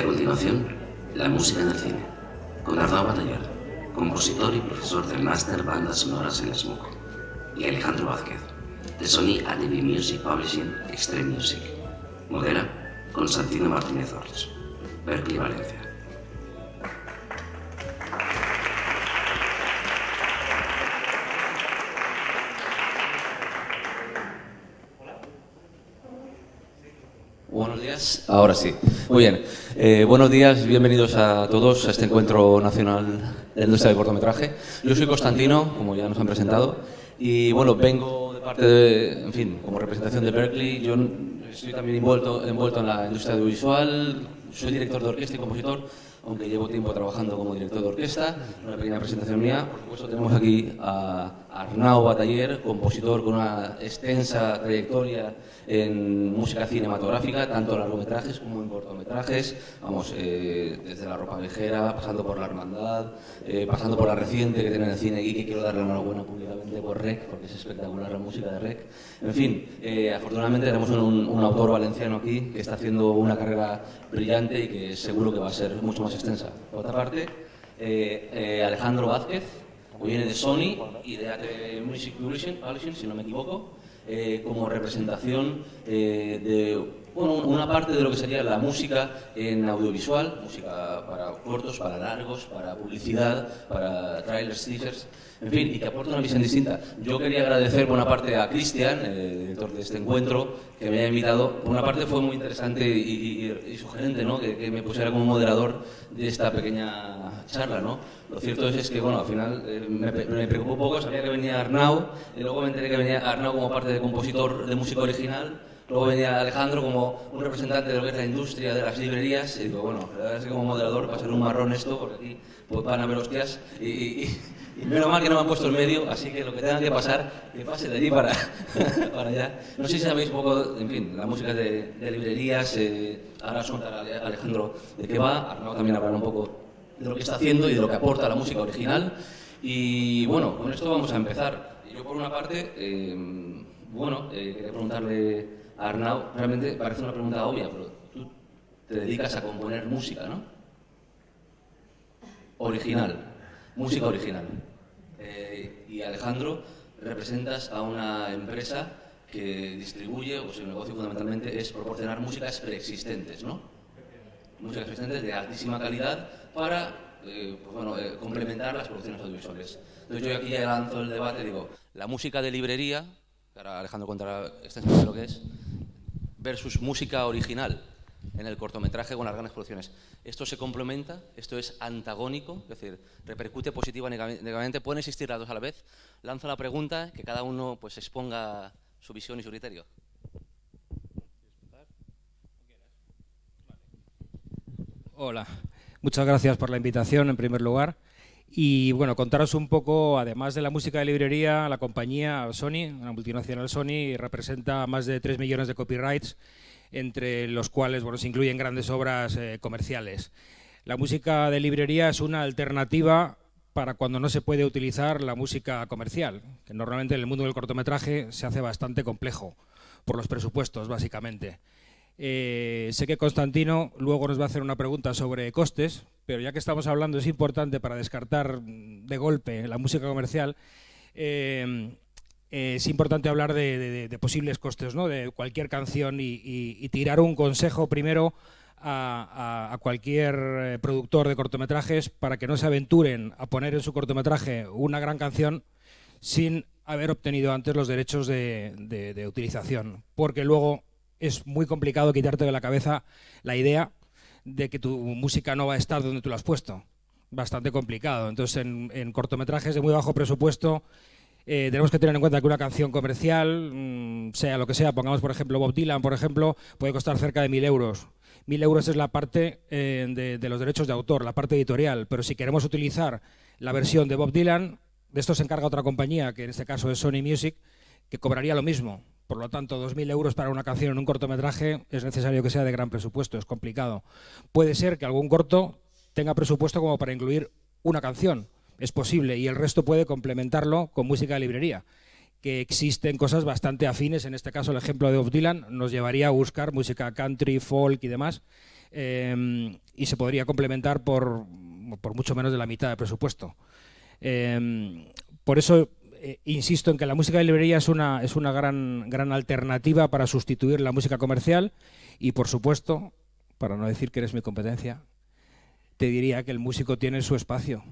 a continuación, la música en el cine, con Arnau Bataller, compositor y profesor del máster Bandas Sonoras en SMUC, y Alejandro Vázquez, de Sony ADV Music Publishing Extreme Music. Modera Constantino Martínez Orts, Berkeley, Valencia. Buenos días, ahora sí. Muy bien. Buenos días, bienvenidos a todos a este encuentro nacional de la industria del cortometraje. Yo soy Constantino, como ya nos han presentado, y bueno, vengo de parte de, en fin, como representación de Berkeley. Yo estoy también envuelto en la industria audiovisual, soy director de orquesta y compositor, aunque llevo tiempo trabajando como director de orquesta. Una pequeña presentación mía. Por supuesto, tenemos aquí a Arnau Bataller, compositor con una extensa trayectoria en música cinematográfica, tanto en largometrajes como en cortometrajes. Vamos, desde La ropa viajera, pasando por La hermandad, pasando por la reciente que tiene en el cine y que quiero darle enhorabuena públicamente por REC, porque es espectacular la música de REC. En fin, afortunadamente tenemos un autor valenciano aquí que está haciendo una carrera brillante y que seguro que va a ser mucho más extensa. Por otra parte, Alejandro Vázquez, que viene de Sony y de ADV Music Publishing, si no me equivoco, como representación de una parte de lo que sería la música en audiovisual, música para cortos, para largos, para publicidad, para trailers, teasers, en fin, y que aporta una visión distinta. Yo quería agradecer por una parte a Cristian, director de este encuentro, que me haya invitado. Por una parte fue muy interesante y sugerente, ¿no?, que me pusiera como moderador de esta pequeña charla, ¿no? Lo cierto es que, bueno, al final me preocupó un poco, sabía que venía Arnau, y luego me enteré que venía Arnau como parte de compositor de música original. Luego venía Alejandro como un representante de lo que es la industria de las librerías, y digo, bueno, la verdad es que como moderador va a ser un marrón esto, porque aquí pues, van a ver hostias, y menos mal que no me han puesto en medio, así que lo que tengan que pasar, que pase de allí para allá. No sé si sabéis un poco, en fin, la música de librerías, ahora os contará Alejandro de qué va, Arnau también hablará un poco de lo que está haciendo y de lo que aporta la música original. Y bueno, con esto vamos a empezar. Yo por una parte, quería preguntarle a Arnau, realmente parece una pregunta obvia, pero tú te dedicas a componer música, ¿no? Original, música original. Y Alejandro, representas a una empresa que distribuye, o su negocio fundamentalmente es proporcionar músicas preexistentes, ¿no? Músicas preexistentes de altísima calidad para complementar las producciones audiovisuales. Entonces yo aquí ya lanzo el debate, digo, la música de librería, que ahora Alejandro contará extensamente lo que es, versus música original en el cortometraje con las grandes producciones. ¿Esto se complementa? ¿Esto es antagónico? Es decir, ¿repercute positiva o negativamente? ¿Pueden existir las dos a la vez? Lanzo la pregunta, que cada uno pues exponga su visión y su criterio. Hola, muchas gracias por la invitación en primer lugar. Y bueno, contaros un poco, además de la música de librería, la compañía Sony, una multinacional Sony, representa más de 3 millones de copyrights, entre los cuales se incluyen grandes obras comerciales. La música de librería es una alternativa para cuando no se puede utilizar la música comercial, que normalmente en el mundo del cortometraje se hace bastante complejo, por los presupuestos básicamente. Sé que Constantino luego nos va a hacer una pregunta sobre costes, pero ya que estamos hablando es importante para descartar de golpe la música comercial, es importante hablar de posibles costes, ¿no?, de cualquier canción y tirar un consejo primero a cualquier productor de cortometrajes para que no se aventuren a poner en su cortometraje una gran canción sin haber obtenido antes los derechos de utilización, porque luego es muy complicado quitarte de la cabeza la idea de que tu música no va a estar donde tú la has puesto. Bastante complicado. Entonces, en cortometrajes de muy bajo presupuesto, tenemos que tener en cuenta que una canción comercial, sea lo que sea, pongamos por ejemplo Bob Dylan, por ejemplo, puede costar cerca de 1.000 euros. 1.000 euros es la parte de los derechos de autor, la parte editorial, pero si queremos utilizar la versión de Bob Dylan, de esto se encarga otra compañía, que en este caso es Sony Music, que cobraría lo mismo. Por lo tanto, 2.000 euros para una canción en un cortometraje es necesario que sea de gran presupuesto, es complicado. Puede ser que algún corto tenga presupuesto como para incluir una canción, es posible, y el resto puede complementarlo con música de librería, que existen cosas bastante afines. En este caso, el ejemplo de Bob Dylan nos llevaría a buscar música country, folk y demás, y se podría complementar por mucho menos de la mitad de presupuesto. Por eso insisto en que la música de librería es una gran alternativa para sustituir la música comercial y, por supuesto, para no decir que eres mi competencia, te diría que el músico tiene su espacio.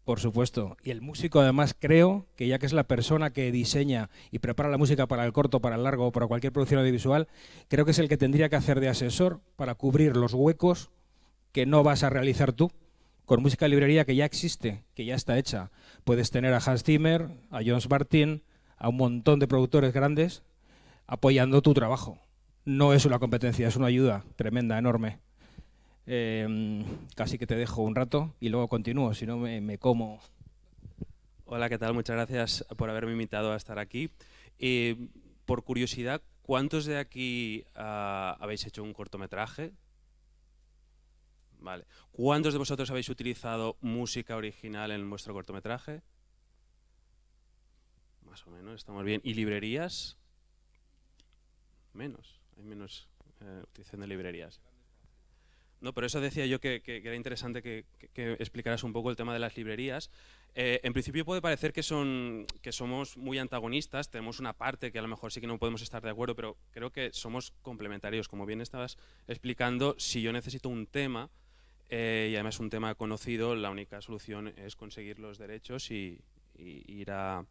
Por supuesto. Y el músico, además, creo que ya que es la persona que diseña y prepara la música para el corto, para el largo o para cualquier producción audiovisual, creo que es el que tendría que hacer de asesor para cubrir los huecos que no vas a realizar tú con música de librería que ya existe, que ya está hecha. Puedes tener a Hans Zimmer, a John Martin, a un montón de productores grandes apoyando tu trabajo. No es una competencia, es una ayuda tremenda, enorme. Casi que te dejo un rato y luego continúo, si no me como. Hola, ¿qué tal? Muchas gracias por haberme invitado a estar aquí. Por curiosidad, ¿cuántos de aquí habéis hecho un cortometraje? Vale. ¿Cuántos de vosotros habéis utilizado música original en vuestro cortometraje? Más o menos, estamos bien. ¿Y librerías? Menos, hay menos utilización de librerías. No, por eso decía yo que era interesante que explicaras un poco el tema de las librerías. En principio puede parecer que somos muy antagonistas, tenemos una parte que a lo mejor sí que no podemos estar de acuerdo, pero creo que somos complementarios. Como bien estabas explicando, si yo necesito un tema, y además un tema conocido, la única solución es conseguir los derechos y ir a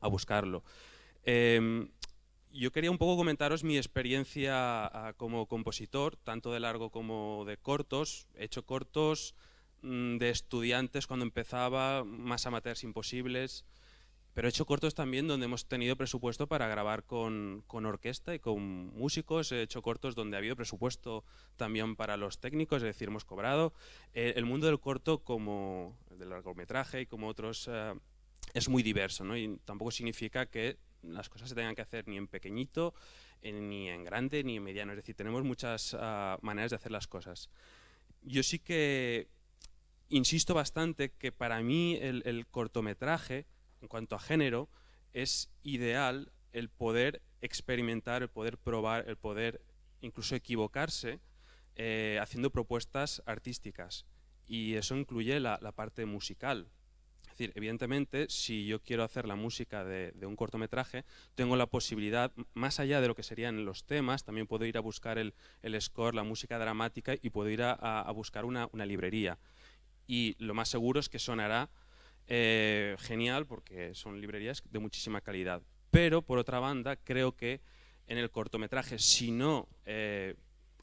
buscarlo. Yo quería un poco comentaros mi experiencia como compositor, tanto de largo como de cortos. He hecho cortos de estudiantes cuando empezaba, más amateurs imposibles, pero he hecho cortos también donde hemos tenido presupuesto para grabar con orquesta y con músicos. He hecho cortos donde ha habido presupuesto también para los técnicos, es decir, hemos cobrado. El mundo del corto, como el del largometraje y como otros, es muy diverso, ¿no? Y tampoco significa que las cosas se tengan que hacer ni en pequeñito, ni en grande, ni en mediano. Es decir, tenemos muchas maneras de hacer las cosas. Yo sí que insisto bastante que para mí el cortometraje, en cuanto a género, es ideal el poder experimentar, el poder probar, el poder incluso equivocarse haciendo propuestas artísticas. Y eso incluye la parte musical. Es decir, evidentemente, si yo quiero hacer la música de un cortometraje, tengo la posibilidad, más allá de lo que serían los temas, también puedo ir a buscar el score, la música dramática, y puedo ir a buscar una librería. Y lo más seguro es que sonará genial, porque son librerías de muchísima calidad. Pero, por otra banda, creo que en el cortometraje, si no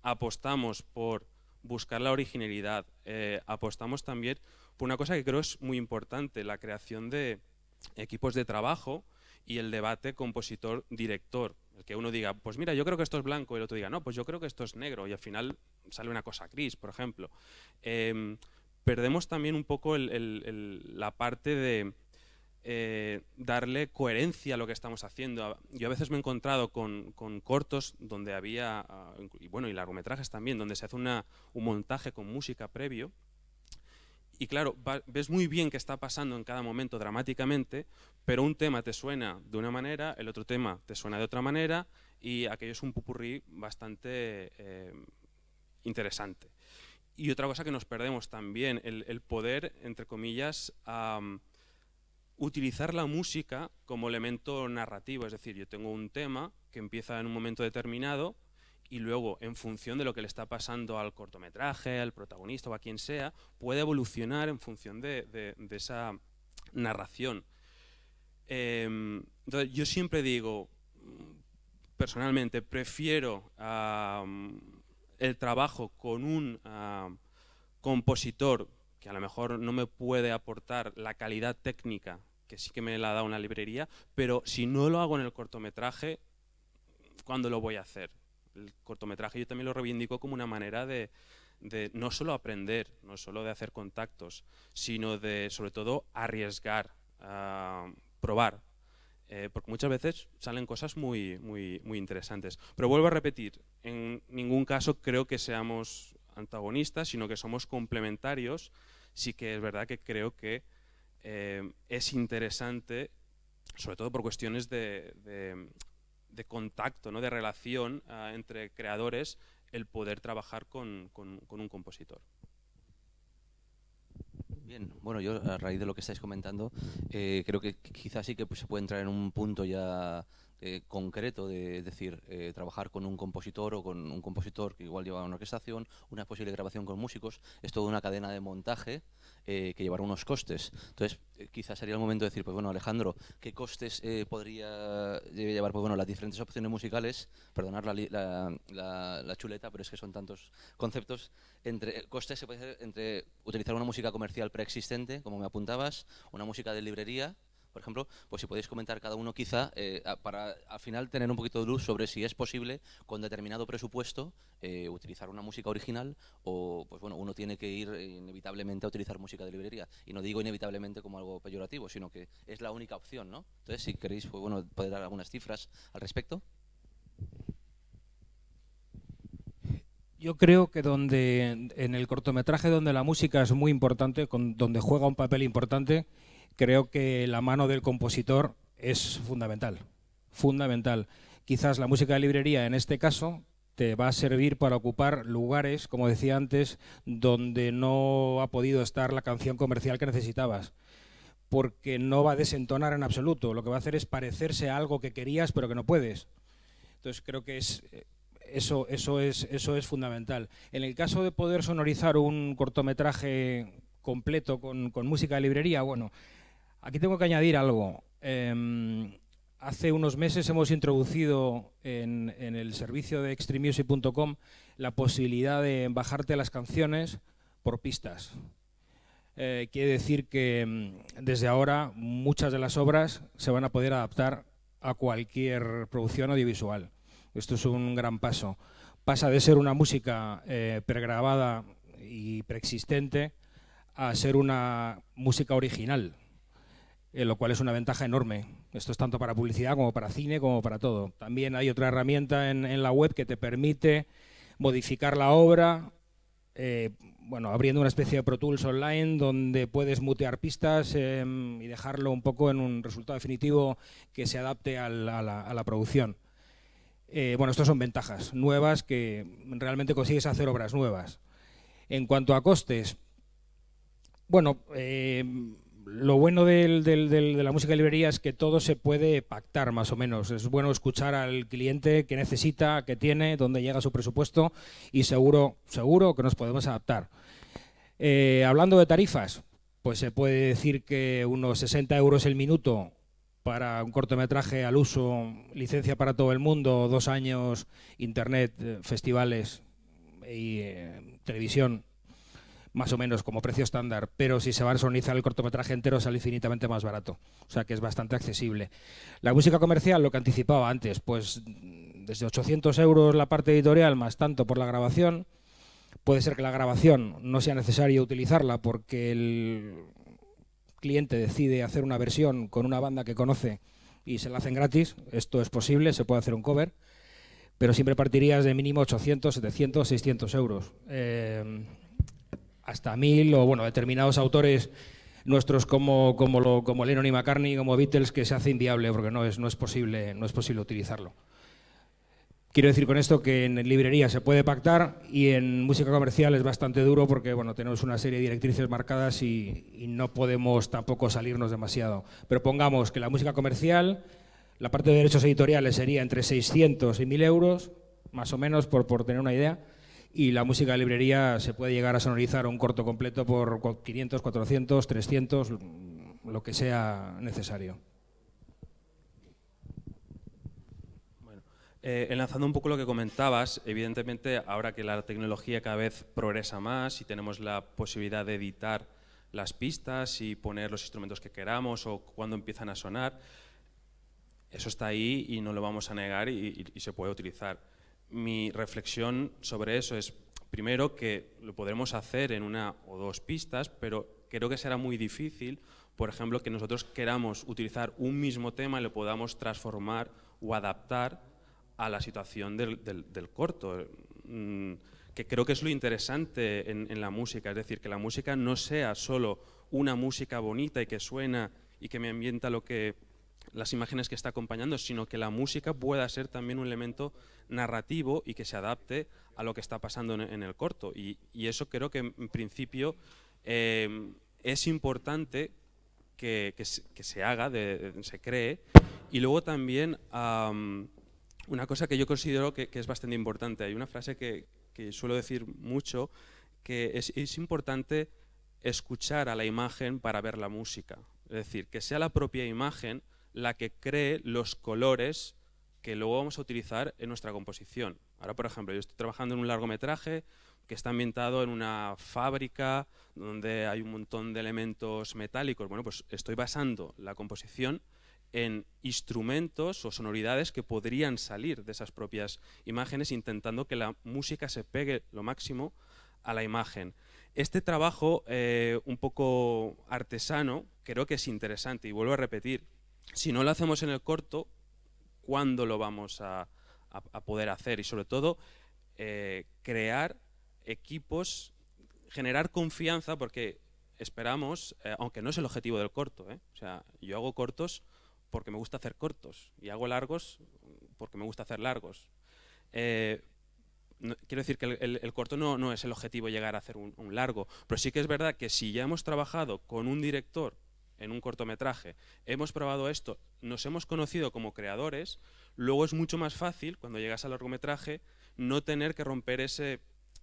apostamos por buscar la originalidad, apostamos también por una cosa que creo es muy importante, la creación de equipos de trabajo y el debate compositor-director. El que uno diga, pues mira, yo creo que esto es blanco, y el otro diga, no, pues yo creo que esto es negro, y al final sale una cosa gris, por ejemplo. Perdemos también un poco la parte de darle coherencia a lo que estamos haciendo. Yo a veces me he encontrado con cortos donde había, y bueno, y largometrajes también, donde se hace un montaje con música previo. Y claro, ves muy bien qué está pasando en cada momento dramáticamente, pero un tema te suena de una manera, el otro tema te suena de otra manera, y aquello es un popurrí bastante interesante. Y otra cosa que nos perdemos también, el poder, entre comillas, utilizar la música como elemento narrativo. Es decir, yo tengo un tema que empieza en un momento determinado, y luego, en función de lo que le está pasando al cortometraje, al protagonista o a quien sea, puede evolucionar en función de esa narración. Entonces, yo siempre digo, personalmente, prefiero el trabajo con un compositor que a lo mejor no me puede aportar la calidad técnica que sí que me la da una librería, pero si no lo hago en el cortometraje, ¿cuándo lo voy a hacer? El cortometraje yo también lo reivindico como una manera de no solo aprender, no solo de hacer contactos, sino de, sobre todo, arriesgar, probar. Porque muchas veces salen cosas muy interesantes. Pero vuelvo a repetir, en ningún caso creo que seamos antagonistas, sino que somos complementarios. Sí que es verdad que creo que es interesante sobre todo por cuestiones de contacto, ¿no? De relación entre creadores, el poder trabajar con un compositor. Bien, bueno, yo a raíz de lo que estáis comentando, creo que quizás sí que se puede entrar en un punto ya concreto de decir, trabajar con un compositor o con un compositor que igual lleva una orquestación, una posible grabación con músicos, es toda una cadena de montaje que llevará unos costes. Entonces, quizás sería el momento de decir, pues bueno, Alejandro, ¿qué costes podría llevar pues bueno, las diferentes opciones musicales? Perdonad la chuleta, pero es que son tantos conceptos. Entre costes se puede hacer entre utilizar una música comercial preexistente, como me apuntabas, una música de librería, por ejemplo, pues si podéis comentar cada uno quizá, para al final tener un poquito de luz sobre si es posible con determinado presupuesto utilizar una música original o pues bueno, uno tiene que ir inevitablemente a utilizar música de librería. Y no digo inevitablemente como algo peyorativo, sino que es la única opción, ¿no? Entonces, si queréis, pues bueno, poder dar algunas cifras al respecto. Yo creo que en el cortometraje donde la música es muy importante, donde juega un papel importante, creo que la mano del compositor es fundamental. Fundamental. Quizás la música de librería, en este caso, te va a servir para ocupar lugares, como decía antes, donde no ha podido estar la canción comercial que necesitabas. Porque no va a desentonar en absoluto. Lo que va a hacer es parecerse a algo que querías, pero que no puedes. Entonces creo que eso es fundamental. En el caso de poder sonorizar un cortometraje completo con música de librería, bueno, aquí tengo que añadir algo. Hace unos meses hemos introducido en el servicio de extrememusic.com la posibilidad de bajarte las canciones por pistas. Quiere decir que desde ahora muchas de las obras se van a poder adaptar a cualquier producción audiovisual. Esto es un gran paso. Pasa de ser una música pregrabada y preexistente a ser una música original, lo cual es una ventaja enorme. Esto es tanto para publicidad como para cine, como para todo. También hay otra herramienta en la web que te permite modificar la obra, bueno, abriendo una especie de Pro Tools online donde puedes mutear pistas y dejarlo un poco en un resultado definitivo que se adapte a la producción. Bueno, estas son ventajas nuevas que realmente consigues hacer obras nuevas. En cuanto a costes, bueno, lo bueno de la música de librería es que todo se puede pactar más o menos. Es bueno escuchar al cliente qué necesita, qué tiene, dónde llega su presupuesto y seguro que nos podemos adaptar. Hablando de tarifas, pues se puede decir que unos 60 euros el minuto para un cortometraje al uso, licencia para todo el mundo, 2 años, internet, festivales y televisión, más o menos como precio estándar, pero si se va a sonorizar el cortometraje entero sale infinitamente más barato, o sea que es bastante accesible. La música comercial, lo que anticipaba antes, pues desde 800 euros la parte editorial más tanto por la grabación. Puede ser que la grabación no sea necesario utilizarla porque el cliente decide hacer una versión con una banda que conoce y se la hacen gratis. Esto es posible, se puede hacer un cover, pero siempre partirías de mínimo 800, 700, 600 euros. Hasta 1000 o bueno, determinados autores nuestros como Lennon y McCartney, como Beatles, que se hace inviable porque no es posible utilizarlo. Quiero decir con esto que en librería se puede pactar y en música comercial es bastante duro porque bueno, tenemos una serie de directrices marcadas y no podemos tampoco salirnos demasiado. Pero pongamos que la música comercial, la parte de derechos editoriales sería entre 600 y 1000 euros, más o menos por tener una idea, y la música de librería se puede llegar a sonorizar un corto completo por 500, 400, 300, lo que sea necesario. Enlazando un poco lo que comentabas, evidentemente ahora que la tecnología cada vez progresa más y tenemos la posibilidad de editar las pistas y poner los instrumentos que queramos o cuando empiezan a sonar, eso está ahí y no lo vamos a negar y se puede utilizar. Mi reflexión sobre eso es, primero, que lo podremos hacer en 1 o 2 pistas, pero creo que será muy difícil, por ejemplo, que nosotros queramos utilizar un mismo tema y lo podamos transformar o adaptar a la situación del corto, que creo que es lo interesante en la música, es decir, que la música no sea solo una música bonita y que suena y que me ambienta lo que las imágenes que está acompañando, sino que la música pueda ser también un elemento narrativo y que se adapte a lo que está pasando en el corto. Y eso creo que en principio es importante que se haga, se cree. Y luego también una cosa que yo considero que es bastante importante. Hay una frase que suelo decir mucho, que es importante escuchar a la imagen para ver la música. Es decir, que sea la propia imagen la que cree los colores que luego vamos a utilizar en nuestra composición. Ahora, por ejemplo, yo estoy trabajando en un largometraje que está ambientado en una fábrica donde hay un montón de elementos metálicos. Bueno, pues estoy basando la composición en instrumentos o sonoridades que podrían salir de esas propias imágenes, intentando que la música se pegue lo máximo a la imagen. Este trabajo un poco artesano creo que es interesante, y vuelvo a repetir, si no lo hacemos en el corto, ¿cuándo lo vamos a poder hacer? Y sobre todo crear equipos, generar confianza, porque esperamos, aunque no es el objetivo del corto, o sea, yo hago cortos porque me gusta hacer cortos y hago largos porque me gusta hacer largos. Quiero decir que el corto no es el objetivo llegar a hacer un largo, pero sí que es verdad que si ya hemos trabajado con un director en un cortometraje, hemos probado esto, nos hemos conocido como creadores, luego es mucho más fácil, cuando llegas al largometraje, no tener que romper ese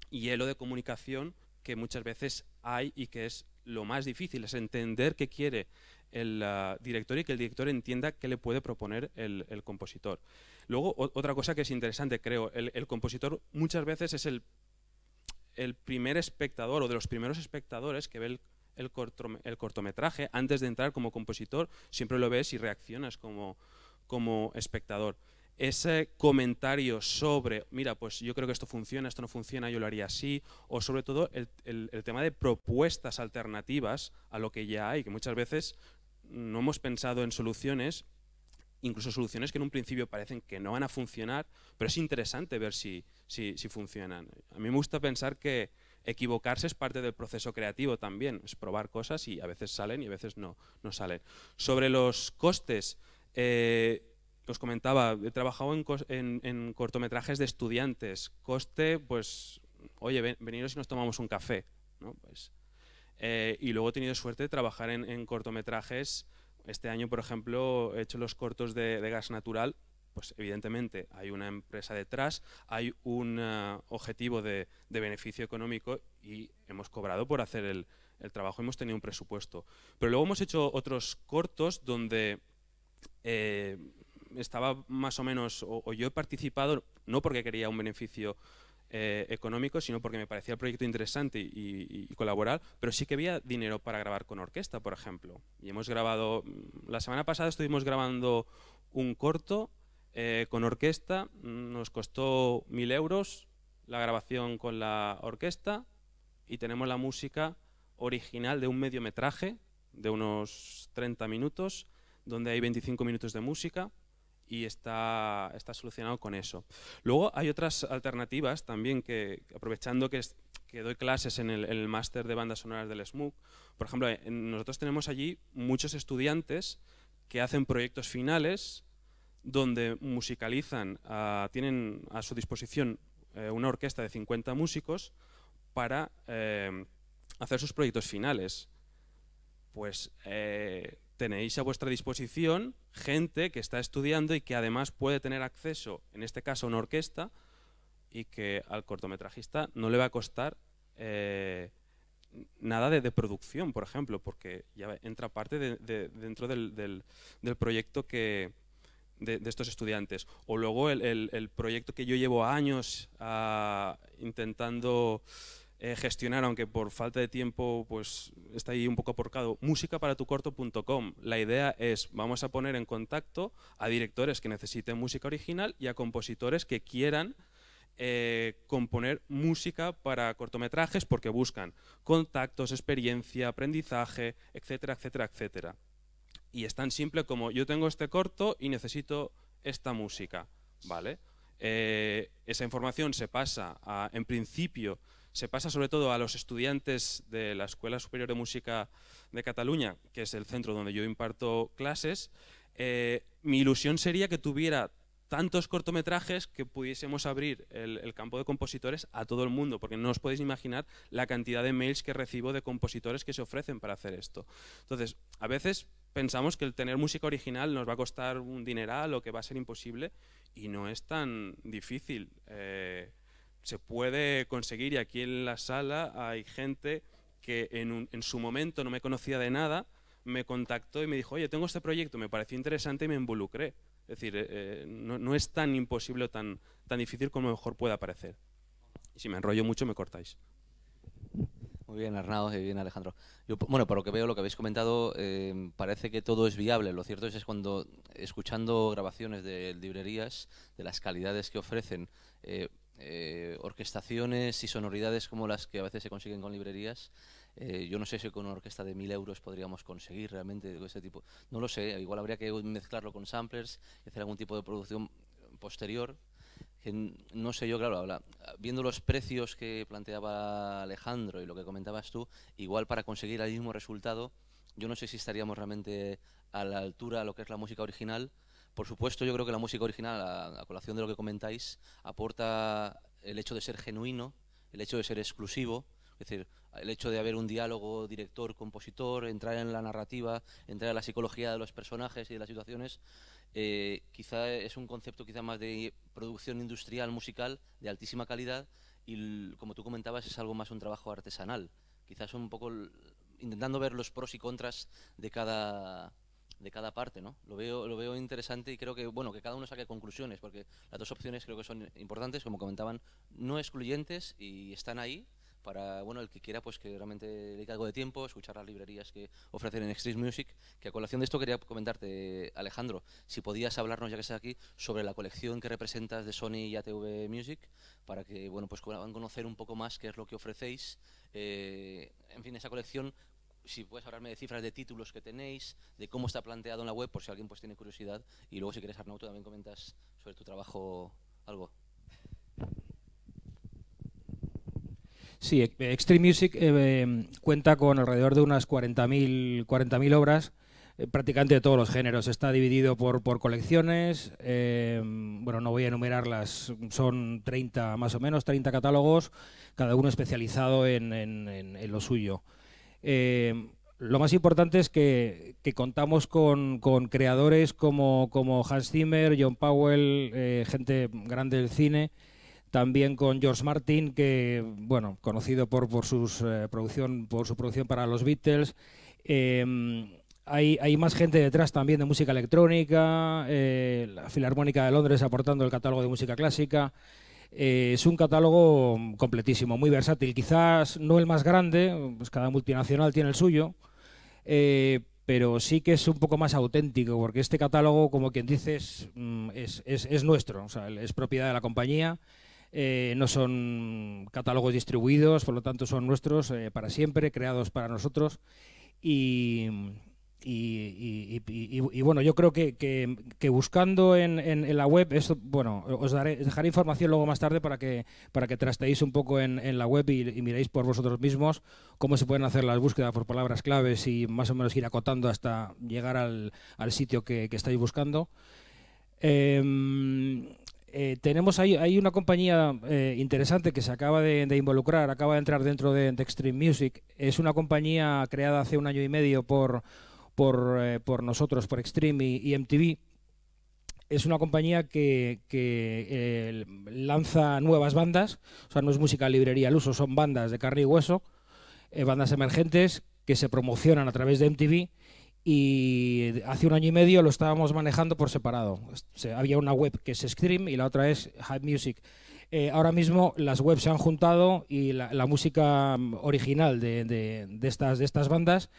hielo de comunicación que muchas veces hay y que es lo más difícil, es entender qué quiere el director y que el director entienda qué le puede proponer el compositor. Luego, otra cosa que es interesante, creo, el compositor muchas veces es el primer espectador o de los primeros espectadores que ve el cortometraje. Antes de entrar como compositor, siempre lo ves y reaccionas como espectador. Ese comentario sobre, mira, pues yo creo que esto funciona, esto no funciona, yo lo haría así, o sobre todo el tema de propuestas alternativas a lo que ya hay, que muchas veces no hemos pensado en soluciones, incluso soluciones que en un principio parecen que no van a funcionar, pero es interesante ver si funcionan. A mí me gusta pensar que equivocarse es parte del proceso creativo también, es probar cosas y a veces salen y a veces no salen. Sobre los costes, os comentaba, he trabajado en cortometrajes de estudiantes. Coste, pues, oye, veniros y nos tomamos un café, ¿no? Pues, y luego he tenido suerte de trabajar en cortometrajes. Este año, por ejemplo, he hecho los cortos de gas natural. Pues evidentemente hay una empresa detrás, hay un objetivo de beneficio económico y hemos cobrado por hacer el trabajo, hemos tenido un presupuesto. Pero luego hemos hecho otros cortos donde estaba más o menos, o yo he participado, no porque quería un beneficio económico, sino porque me parecía el proyecto interesante y colaborar, pero sí que había dinero para grabar con orquesta, por ejemplo. Y hemos grabado, la semana pasada estuvimos grabando un corto con orquesta, nos costó 1.000 euros la grabación con la orquesta y tenemos la música original de un mediometraje de unos 30 minutos, donde hay 25 minutos de música y está solucionado con eso. Luego hay otras alternativas también que, aprovechando que doy clases en el máster de bandas sonoras del SMUC, por ejemplo, nosotros tenemos allí muchos estudiantes que hacen proyectos finales donde musicalizan, tienen a su disposición una orquesta de 50 músicos para hacer sus proyectos finales. Pues tenéis a vuestra disposición gente que está estudiando y que además puede tener acceso, en este caso a una orquesta, y que al cortometrajista no le va a costar nada de producción, por ejemplo, porque ya entra parte dentro del proyecto de estos estudiantes. O luego el proyecto que yo llevo años intentando gestionar, aunque por falta de tiempo pues está ahí un poco aporcado, musicaparatucorto.com. La idea es, vamos a poner en contacto a directores que necesiten música original y a compositores que quieran componer música para cortometrajes, porque buscan contactos, experiencia, aprendizaje, etcétera, etcétera, etcétera. Y es tan simple como, yo tengo este corto y necesito esta música, ¿vale? Esa información se pasa en principio, se pasa sobre todo a los estudiantes de la Escuela Superior de Música de Cataluña, que es el centro donde yo imparto clases. Mi ilusión sería que tuviera tantos cortometrajes que pudiésemos abrir el campo de compositores a todo el mundo, porque no os podéis imaginar la cantidad de mails que recibo de compositores que se ofrecen para hacer esto. Entonces, a veces pensamos que el tener música original nos va a costar un dineral o que va a ser imposible, y no es tan difícil. Se puede conseguir, y aquí en la sala hay gente que en su momento no me conocía de nada, me contactó y me dijo, oye, tengo este proyecto, me pareció interesante y me involucré. Es decir, no es tan imposible o tan difícil como mejor pueda parecer. Y si me enrollo mucho, me cortáis. Muy bien, Arnau, y bien, Alejandro. Bueno, por lo que veo, lo que habéis comentado, parece que todo es viable. Lo cierto es cuando, escuchando grabaciones de librerías, de las calidades que ofrecen, orquestaciones y sonoridades como las que a veces se consiguen con librerías, yo no sé si con una orquesta de 1000 euros podríamos conseguir realmente ese tipo. No lo sé, igual habría que mezclarlo con samplers y hacer algún tipo de producción posterior. Que no sé yo, claro, viendo los precios que planteaba Alejandro y lo que comentabas tú, igual para conseguir el mismo resultado, yo no sé si estaríamos realmente a la altura de lo que es la música original. Por supuesto, yo creo que la música original, a colación de lo que comentáis, aporta el hecho de ser genuino, el hecho de ser exclusivo, es decir, el hecho de haber un diálogo director-compositor, entrar en la narrativa, entrar en la psicología de los personajes y de las situaciones. Quizá es un concepto quizá más de producción industrial musical de altísima calidad y, como tú comentabas, es algo más un trabajo artesanal. Quizás un poco intentando ver los pros y contras de cada parte, ¿no? Lo veo interesante y creo que, bueno, que cada uno saque conclusiones, porque las dos opciones creo que son importantes, como comentaban, no excluyentes, y están ahí para, bueno, el que quiera, pues que realmente dedique algo de tiempo, escuchar las librerías que ofrecen en Extreme Music. Que a colación de esto quería comentarte, Alejandro, si podías hablarnos, ya que estás aquí, sobre la colección que representas de Sony y ATV Music, para que, bueno, pues puedan conocer un poco más qué es lo que ofrecéis. En fin, esa colección, si puedes hablarme de cifras de títulos que tenéis, de cómo está planteado en la web, por si alguien pues tiene curiosidad, y luego si quieres, Arnau, tú también comentas sobre tu trabajo algo. Sí, Extreme Music cuenta con alrededor de unas 40.000 obras, prácticamente de todos los géneros. Está dividido por colecciones, bueno, no voy a enumerarlas, son 30 más o menos, 30 catálogos, cada uno especializado en lo suyo. Lo más importante es que contamos con creadores como Hans Zimmer, John Powell, gente grande del cine. También con George Martin, que, bueno, conocido por su producción para los Beatles. Hay más gente detrás también de música electrónica, la Filarmónica de Londres aportando el catálogo de música clásica. Es un catálogo completísimo, muy versátil. Quizás no el más grande, pues cada multinacional tiene el suyo, pero sí que es un poco más auténtico, porque este catálogo, como quien dice, es nuestro, o sea, es propiedad de la compañía. No son catálogos distribuidos, por lo tanto son nuestros para siempre, creados para nosotros. Y bueno, yo creo que buscando en la web, esto, bueno, os dejaré información luego más tarde para que trasteéis un poco en la web y miréis por vosotros mismos cómo se pueden hacer las búsquedas por palabras claves y más o menos ir acotando hasta llegar al sitio que estáis buscando. Tenemos hay una compañía interesante que se acaba de involucrar, acaba de entrar dentro de Extreme Music. Es una compañía creada hace 1 año y medio por nosotros, por Extreme y MTV. Es una compañía que lanza nuevas bandas, o sea, no es música librería al uso, son bandas de carne y hueso, bandas emergentes que se promocionan a través de MTV. Y hace 1 año y medio lo estábamos manejando por separado. Había una web que es Extreme y la otra es Hype Music. Ahora mismo las webs se han juntado y la música original de estas bandas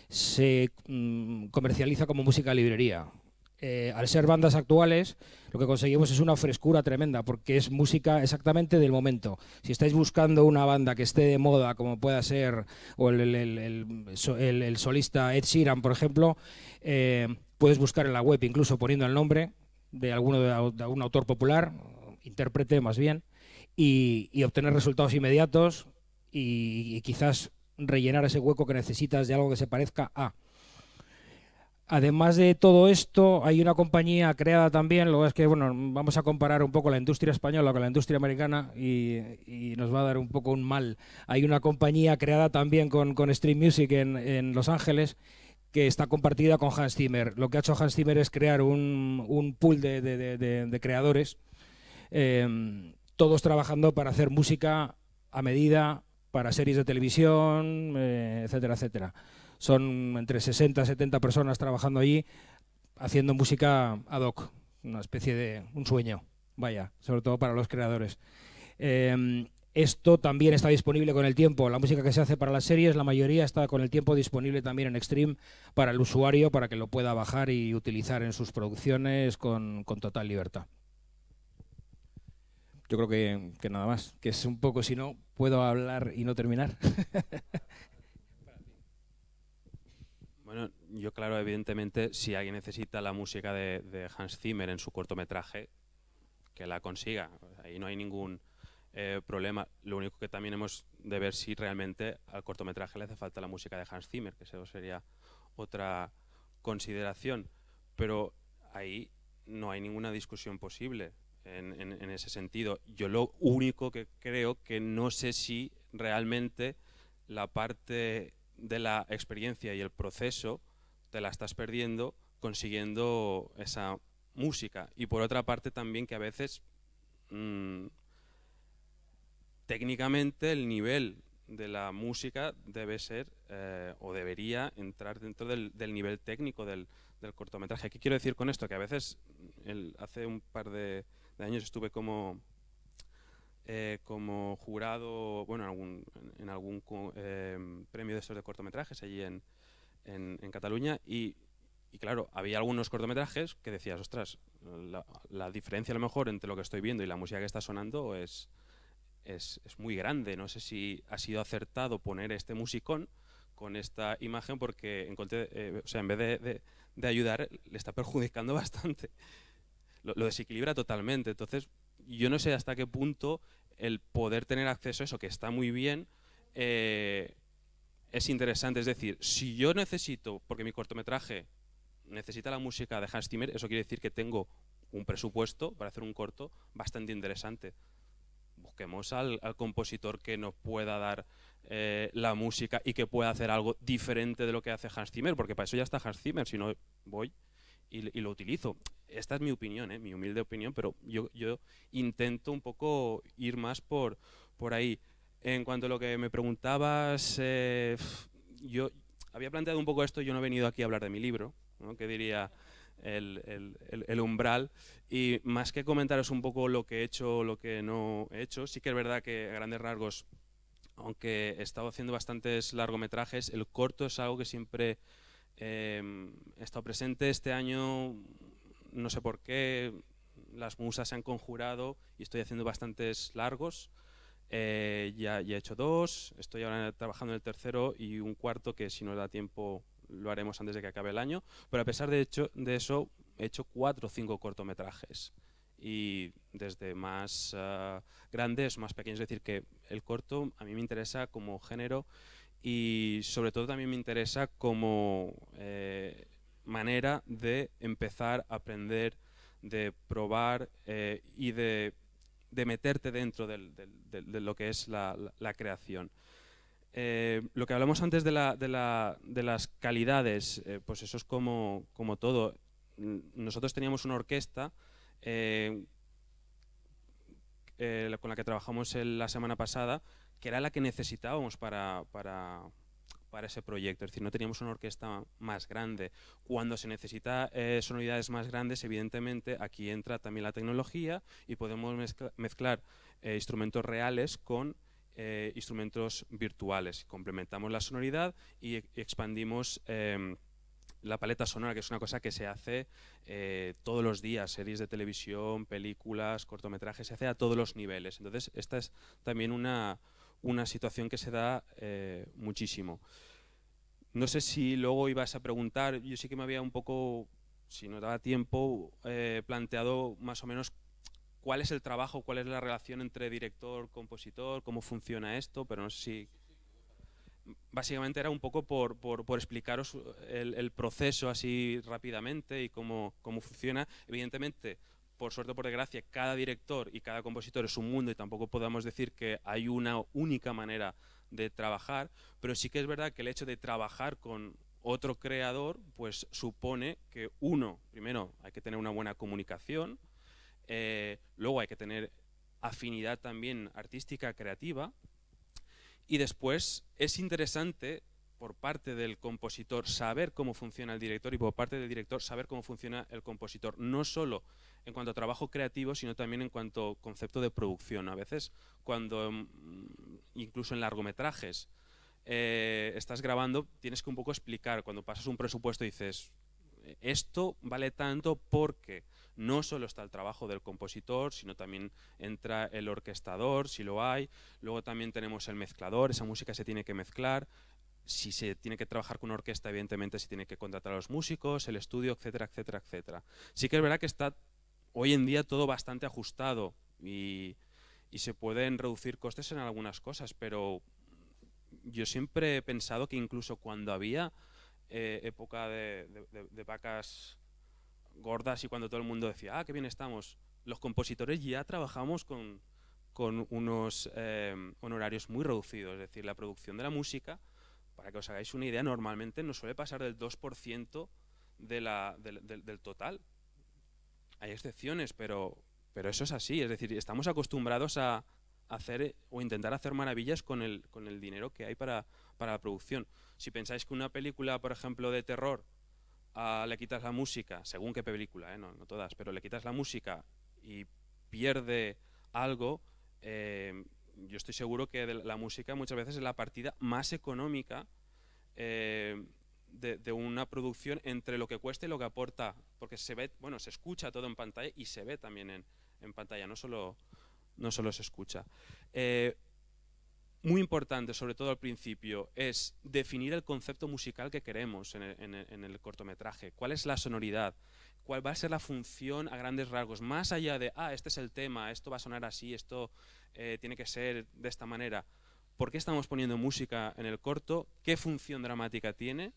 se comercializa como música librería. Al ser bandas actuales, lo que conseguimos es una frescura tremenda, porque es música exactamente del momento. Si estáis buscando una banda que esté de moda, como pueda ser o el solista Ed Sheeran, por ejemplo, puedes buscar en la web, incluso poniendo el nombre de algún autor popular, intérprete más bien, y obtener resultados inmediatos y quizás rellenar ese hueco que necesitas de algo que se parezca a. Además de todo esto, hay una compañía creada también, lo que es que, bueno, vamos a comparar un poco la industria española con la industria americana y nos va a dar un poco un mal. Hay una compañía creada también con Stream Music en Los Ángeles que está compartida con Hans Zimmer. Lo que ha hecho Hans Zimmer es crear un pool de creadores, todos trabajando para hacer música a medida, para series de televisión, etcétera, etcétera. Son entre 60 y 70 personas trabajando allí, haciendo música ad hoc, una especie de un sueño, vaya, sobre todo para los creadores. Esto también está disponible con el tiempo. La música que se hace para las series, la mayoría está con el tiempo disponible también en Stream para el usuario, para que lo pueda bajar y utilizar en sus producciones con total libertad. Yo creo que nada más, que es un poco, si no, puedo hablar y no terminar. Bueno, yo claro, evidentemente, si alguien necesita la música de Hans Zimmer en su cortometraje, que la consiga. Ahí no hay ningún problema. Lo único que también hemos de ver si realmente al cortometraje le hace falta la música de Hans Zimmer, que eso sería otra consideración. Pero ahí no hay ninguna discusión posible en ese sentido. Yo lo único que creo que no sé si realmente la parte de la experiencia y el proceso te la estás perdiendo consiguiendo esa música. Y por otra parte también que a veces técnicamente el nivel de la música debe ser o debería entrar dentro del nivel técnico del cortometraje. ¿Qué quiero decir con esto? Que a veces hace un par de años estuve como jurado, bueno, en algún premio de estos de cortometrajes allí en Cataluña y claro, había algunos cortometrajes que decías, ostras, la diferencia a lo mejor entre lo que estoy viendo y la música que está sonando es muy grande. No sé si ha sido acertado poner este musicón con esta imagen porque encontré, o sea, en vez de ayudar, le está perjudicando bastante. Lo desequilibra totalmente. Entonces, yo no sé hasta qué punto el poder tener acceso a eso, que está muy bien, es interesante. Es decir, si yo necesito, porque mi cortometraje necesita la música de Hans Zimmer, eso quiere decir que tengo un presupuesto para hacer un corto bastante interesante. Busquemos al compositor que nos pueda dar la música y que pueda hacer algo diferente de lo que hace Hans Zimmer, porque para eso ya está Hans Zimmer, si no voy y lo utilizo. Esta es mi opinión, mi humilde opinión, pero yo intento un poco ir más por ahí. En cuanto a lo que me preguntabas, yo había planteado un poco esto, yo no he venido aquí a hablar de mi libro, ¿no? Que diría el umbral, y más que comentaros un poco lo que he hecho, lo que no he hecho, sí que es verdad que a grandes rasgos, aunque he estado haciendo bastantes largometrajes, el corto es algo que siempre he estado presente. Este año, no sé por qué, las musas se han conjurado y estoy haciendo bastantes largos. Ya he hecho 2, estoy ahora trabajando en el tercero y un cuarto que si nos da tiempo lo haremos antes de que acabe el año, pero a pesar de eso he hecho 4 o 5 cortometrajes y desde más grandes, más pequeños. Es decir, que el corto a mí me interesa como género y sobre todo también me interesa como manera de empezar a aprender, de probar y de meterte dentro de lo que es la creación. Lo que hablamos antes de las calidades, pues eso es como todo. Nosotros teníamos una orquesta con la que trabajamos la semana pasada, que era la que necesitábamos para ese proyecto. Es decir, no teníamos una orquesta más grande. Cuando se necesita sonoridades más grandes, evidentemente aquí entra también la tecnología y podemos mezclar instrumentos reales con instrumentos virtuales. Complementamos la sonoridad y expandimos la paleta sonora, que es una cosa que se hace todos los días, series de televisión, películas, cortometrajes, se hace a todos los niveles. Entonces, esta es también una situación que se da muchísimo. No sé si luego ibas a preguntar, yo sí que me había un poco, si no daba tiempo, planteado más o menos cuál es el trabajo, cuál es la relación entre director, compositor, cómo funciona esto, pero no sé si... básicamente era un poco por explicaros el proceso así rápidamente y cómo funciona. Evidentemente, por suerte o por desgracia, cada director y cada compositor es un mundo y tampoco podemos decir que hay una única manera de trabajar, pero sí que es verdad que el hecho de trabajar con otro creador pues supone que primero hay que tener una buena comunicación, luego hay que tener afinidad también artística, creativa, y después es interesante por parte del compositor saber cómo funciona el director y por parte del director saber cómo funciona el compositor, no solo en cuanto a trabajo creativo, sino también en cuanto a concepto de producción. A veces, cuando incluso en largometrajes estás grabando, tienes que un poco explicar, cuando pasas un presupuesto dices, esto vale tanto porque no solo está el trabajo del compositor, sino también entra el orquestador, si lo hay, luego también tenemos el mezclador, esa música se tiene que mezclar, si se tiene que trabajar con una orquesta, evidentemente se tiene que contratar a los músicos, el estudio, etcétera, etcétera, etcétera. Sí que es verdad que está hoy en día todo bastante ajustado y se pueden reducir costes en algunas cosas, pero yo siempre he pensado que incluso cuando había época de vacas gordas y cuando todo el mundo decía, qué bien estamos, los compositores ya trabajamos con unos honorarios muy reducidos, es decir, la producción de la música, para que os hagáis una idea, normalmente no suele pasar del 2% del total. Hay excepciones, pero eso es así, es decir, estamos acostumbrados a hacer o intentar hacer maravillas con el dinero que hay para la producción. Si pensáis que una película, por ejemplo, de terror, le quitas la música, según qué película, no todas, pero le quitas la música y pierde algo, yo estoy seguro que la música muchas veces es la partida más económica de una producción entre lo que cuesta y lo que aporta, porque se ve, se escucha todo en pantalla y se ve también en pantalla, no solo se escucha. Muy importante, sobre todo al principio, es definir el concepto musical que queremos en el cortometraje. ¿Cuál es la sonoridad? ¿Cuál va a ser la función a grandes rasgos? Más allá de, este es el tema, esto va a sonar así, esto tiene que ser de esta manera. ¿Por qué estamos poniendo música en el corto? ¿Qué función dramática tiene?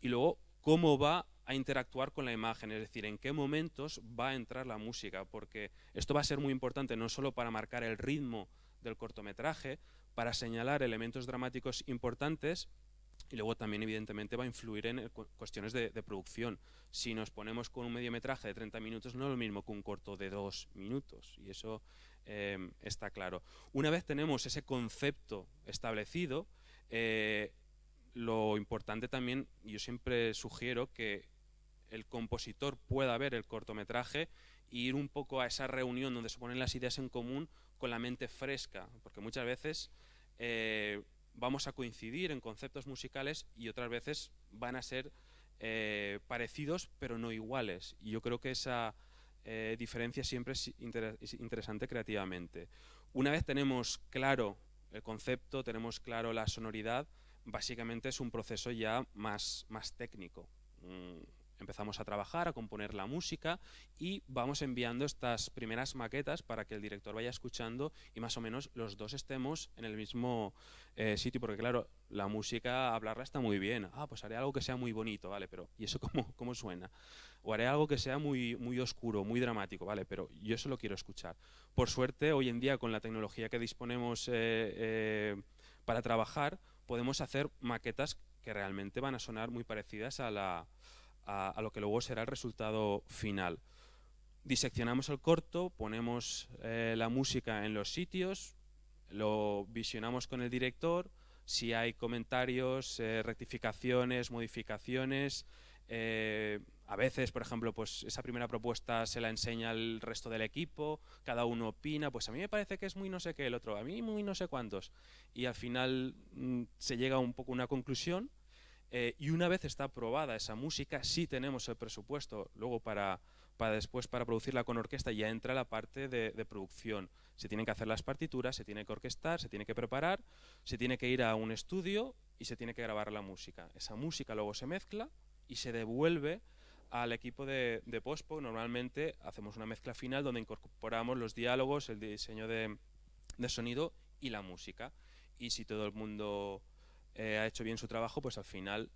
Y luego, ¿cómo va a interactuar con la imagen? Es decir, ¿en qué momentos va a entrar la música? Porque esto va a ser muy importante no solo para marcar el ritmo del cortometraje, para señalar elementos dramáticos importantes y luego también evidentemente va a influir en cuestiones de producción. Si nos ponemos con un mediometraje de 30 minutos no es lo mismo que un corto de 2 minutos y eso está claro. Una vez tenemos ese concepto establecido, lo importante también, yo siempre sugiero que el compositor pueda ver el cortometraje e ir un poco a esa reunión donde se ponen las ideas en común con la mente fresca, porque muchas veces vamos a coincidir en conceptos musicales y otras veces van a ser parecidos pero no iguales. Y yo creo que esa diferencia siempre es interesante creativamente. Una vez tenemos claro el concepto, tenemos claro la sonoridad, básicamente es un proceso ya más técnico. Empezamos a trabajar, a componer la música y vamos enviando estas primeras maquetas para que el director vaya escuchando y más o menos los dos estemos en el mismo sitio, porque claro, la música, hablarla está muy bien. Pues haré algo que sea muy bonito, ¿vale? Pero ¿y eso cómo suena? O haré algo que sea muy oscuro, muy dramático, ¿vale? Pero yo eso lo quiero escuchar. Por suerte, hoy en día, con la tecnología que disponemos para trabajar, podemos hacer maquetas que realmente van a sonar muy parecidas a lo que luego será el resultado final. Diseccionamos el corto, ponemos la música en los sitios, lo visionamos con el director, si hay comentarios, rectificaciones, modificaciones, a veces, por ejemplo, pues esa primera propuesta se la enseña al resto del equipo, cada uno opina, pues a mí me parece que es muy no sé qué, el otro, a mí muy no sé cuántos, y al final se llega un poco a una conclusión. Y una vez está aprobada esa música, sí tenemos el presupuesto luego para después para producirla con orquesta, ya entra la parte de producción. Se tienen que hacer las partituras, se tiene que orquestar, se tiene que preparar, se tiene que ir a un estudio y se tiene que grabar la música. Esa música luego se mezcla y se devuelve al equipo de postpo. Normalmente hacemos una mezcla final donde incorporamos los diálogos, el diseño de sonido y la música. Y si todo el mundo ha hecho bien su trabajo, pues al final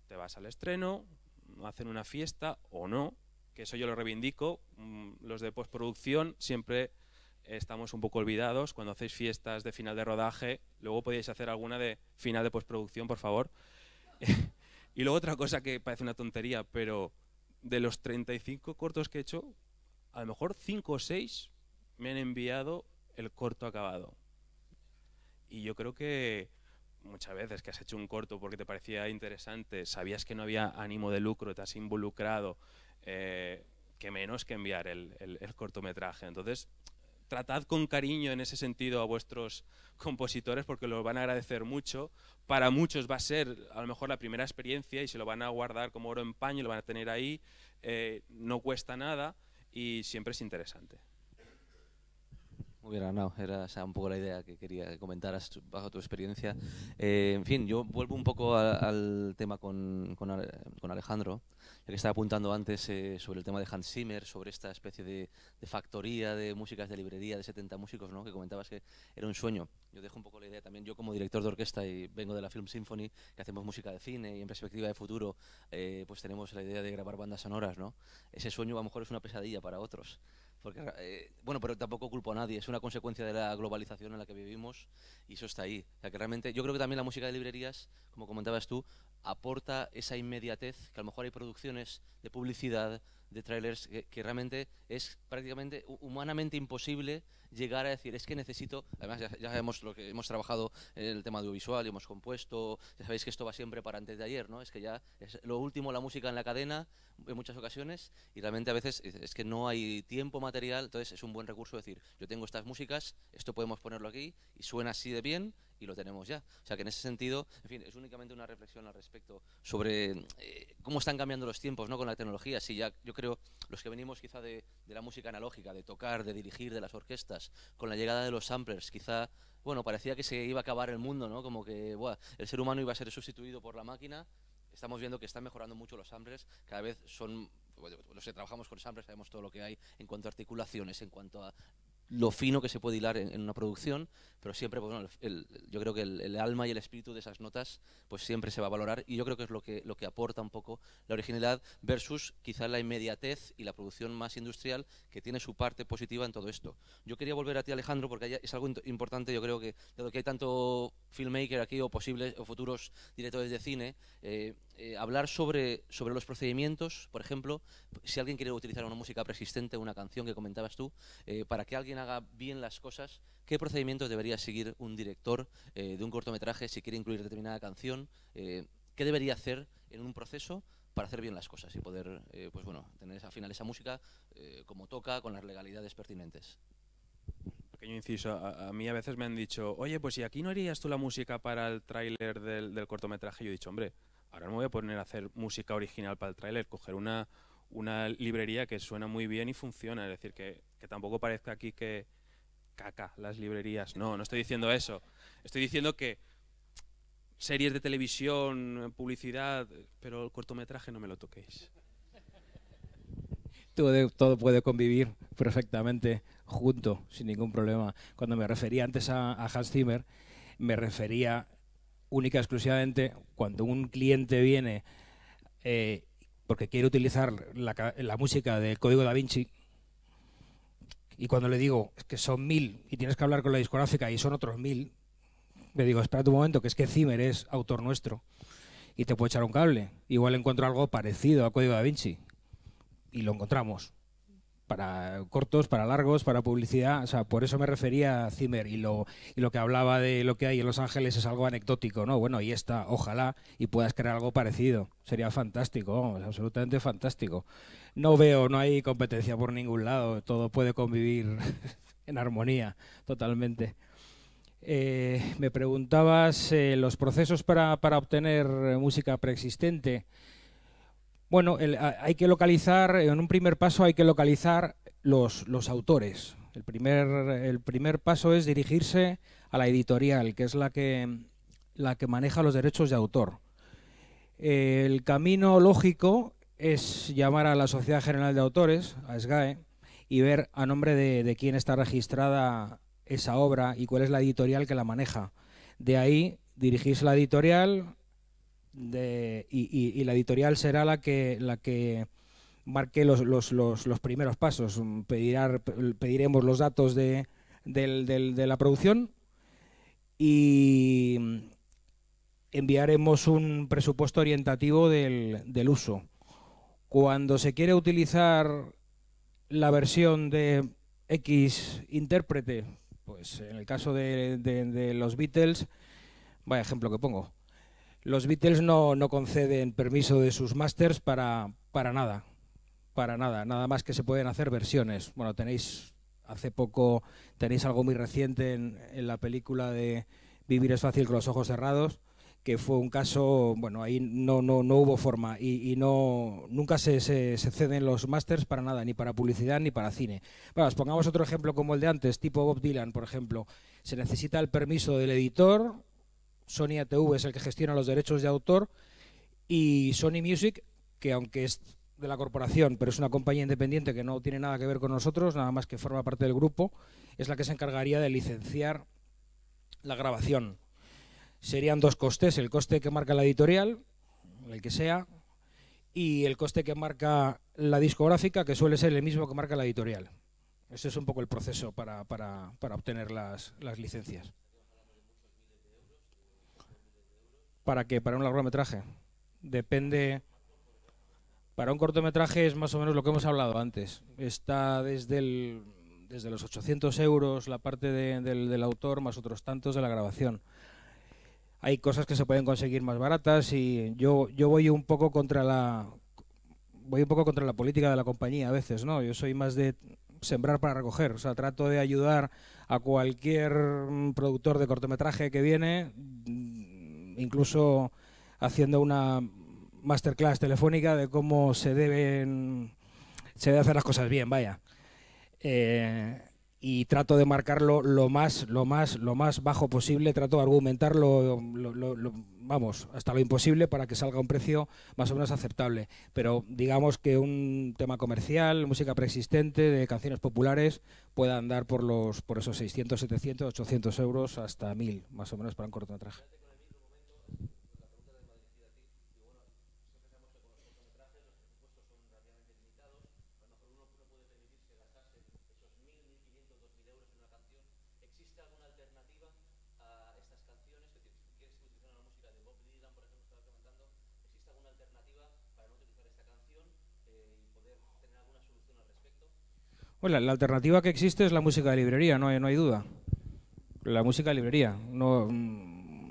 te vas al estreno, hacen una fiesta o no, que eso yo lo reivindico. Los de postproducción siempre estamos un poco olvidados. Cuando hacéis fiestas de final de rodaje, luego podéis hacer alguna de final de postproducción, por favor. Y luego otra cosa que parece una tontería, pero de los 35 cortos que he hecho, a lo mejor 5 o 6 me han enviado el corto acabado. Y yo creo que muchas veces que has hecho un corto porque te parecía interesante, sabías que no había ánimo de lucro, te has involucrado, que menos que enviar el cortometraje. Entonces, tratad con cariño en ese sentido a vuestros compositores, porque lo van a agradecer mucho. Para muchos va a ser a lo mejor la primera experiencia y se lo van a guardar como oro en paño, lo van a tener ahí, no cuesta nada y siempre es interesante. Muy bien, Arnau, era un poco la idea que quería que comentaras bajo tu experiencia. En fin, yo vuelvo un poco al tema con Alejandro, ya que estaba apuntando antes sobre el tema de Hans Zimmer, sobre esta especie de factoría de músicas de librería de 70 músicos, ¿no? Que comentabas que era un sueño. Yo dejo un poco la idea también, yo como director de orquesta y vengo de la Film Symphony, que hacemos música de cine y en perspectiva de futuro, pues tenemos la idea de grabar bandas sonoras, ¿no? Ese sueño a lo mejor es una pesadilla para otros. Porque, bueno, pero tampoco culpo a nadie, es una consecuencia de la globalización en la que vivimos y eso está ahí. O sea, que realmente yo creo que también la música de librerías, como comentabas tú, aporta esa inmediatez, que a lo mejor hay producciones de publicidad, de trailers, que realmente es prácticamente humanamente imposible llegar a decir, es que necesito, además ya sabemos lo que hemos trabajado en el tema audiovisual y hemos compuesto, ya sabéis que esto va siempre para antes de ayer, ¿no? Es que ya es lo último, la música en la cadena en muchas ocasiones y realmente a veces es que no hay tiempo material, entonces es un buen recurso decir, yo tengo estas músicas, esto podemos ponerlo aquí y suena así de bien y lo tenemos ya. O sea que en ese sentido, en fin, es únicamente una reflexión al respecto sobre cómo están cambiando los tiempos, ¿no? Con la tecnología. Sí, ya yo creo los que venimos quizá de la música analógica, de tocar, de dirigir, de las orquestas, con la llegada de los samplers, quizá, bueno, parecía que se iba a acabar el mundo, ¿no? Como que el ser humano iba a ser sustituido por la máquina. Estamos viendo que están mejorando mucho los samplers, cada vez son, los que trabajamos con samplers sabemos todo lo que hay en cuanto a articulaciones, en cuanto a lo fino que se puede hilar en una producción, pero siempre, pues, bueno, yo creo que el alma y el espíritu de esas notas pues siempre se va a valorar y yo creo que es lo que aporta un poco la originalidad versus quizá la inmediatez y la producción más industrial que tiene su parte positiva en todo esto. Yo quería volver a ti, Alejandro, porque es algo importante, yo creo que dado que hay tanto filmmaker aquí o posibles o futuros directores de cine, hablar sobre los procedimientos, por ejemplo, si alguien quiere utilizar una música preexistente, una canción que comentabas tú, para que alguien haga bien las cosas, ¿qué procedimientos debería seguir un director de un cortometraje si quiere incluir determinada canción? ¿Qué debería hacer en un proceso para hacer bien las cosas y poder pues bueno, tener al final esa música como toca, con las legalidades pertinentes? Pequeño inciso, a mí a veces me han dicho, oye, pues si aquí no harías tú la música para el tráiler del cortometraje, yo he dicho, hombre, ahora no me voy a poner a hacer música original para el tráiler, coger una librería que suena muy bien y funciona, es decir, que tampoco parezca aquí que caca las librerías, no estoy diciendo eso, estoy diciendo que series de televisión, publicidad, pero el cortometraje no me lo toquéis. Todo puede convivir perfectamente junto, sin ningún problema. Cuando me refería antes a Hans Zimmer, me refería única y exclusivamente cuando un cliente viene porque quiere utilizar la música del Código Da Vinci y cuando le digo es que son 1000 y tienes que hablar con la discográfica y son otros 1000, le digo, espera un momento, que es que Zimmer es autor nuestro y te puede echar un cable. Igual encuentro algo parecido a Código Da Vinci y lo encontramos para cortos, para largos, para publicidad. O sea, por eso me refería a Zimmer y lo que hablaba de lo que hay en Los Ángeles es algo anecdótico, ¿no? Bueno, y está, ojalá y puedas crear algo parecido. Sería fantástico, vamos, absolutamente fantástico. No hay competencia por ningún lado, todo puede convivir en armonía totalmente. Me preguntabas los procesos para obtener música preexistente. Bueno, hay que localizar, en un primer paso hay que localizar los autores. El primer paso es dirigirse a la editorial, que es la que maneja los derechos de autor. El camino lógico es llamar a la Sociedad General de Autores, a SGAE, y ver a nombre de quién está registrada esa obra y cuál es la editorial que la maneja. De ahí dirigirse a la editorial y la editorial será la que marque los primeros pasos. Pediremos los datos de la producción y enviaremos un presupuesto orientativo del uso. Cuando se quiere utilizar la versión de X intérprete, pues en el caso de los Beatles, vaya ejemplo que pongo, los Beatles no conceden permiso de sus masters para nada, nada más que se pueden hacer versiones. Bueno, hace poco tenéis algo muy reciente en la película de Vivir es fácil con los ojos cerrados, que fue un caso, bueno, ahí no hubo forma y nunca se ceden los másters para nada, ni para publicidad ni para cine. Bueno, pongamos otro ejemplo como el de antes, tipo Bob Dylan, por ejemplo. Se necesita el permiso del editor, Sony ATV es el que gestiona los derechos de autor, y Sony Music, que aunque es de la corporación, pero es una compañía independiente que no tiene nada que ver con nosotros, nada más que forma parte del grupo, es la que se encargaría de licenciar la grabación. Serían dos costes, el coste que marca la editorial, el que sea, y el coste que marca la discográfica, que suele ser el mismo que marca la editorial. Ese es un poco el proceso para obtener las licencias. ¿Para qué? ¿Para un largometraje? Depende. Para un cortometraje es más o menos lo que hemos hablado antes. Está desde los 800 euros la parte del autor, más otros tantos de la grabación. Hay cosas que se pueden conseguir más baratas y yo voy un poco contra la política de la compañía a veces, ¿no? Yo soy más de sembrar para recoger, o sea, trato de ayudar a cualquier productor de cortometraje que viene, incluso haciendo una masterclass telefónica de cómo se debe hacer las cosas bien, vaya. Y trato de marcarlo lo más bajo posible, trato de argumentarlo, vamos, hasta lo imposible para que salga un precio más o menos aceptable. Pero digamos que un tema comercial, música preexistente, de canciones populares, pueda andar por esos 600, 700, 800 euros hasta 1000, más o menos, para un cortometraje. Bueno, la alternativa que existe es la música de librería, no hay duda. La música de librería, no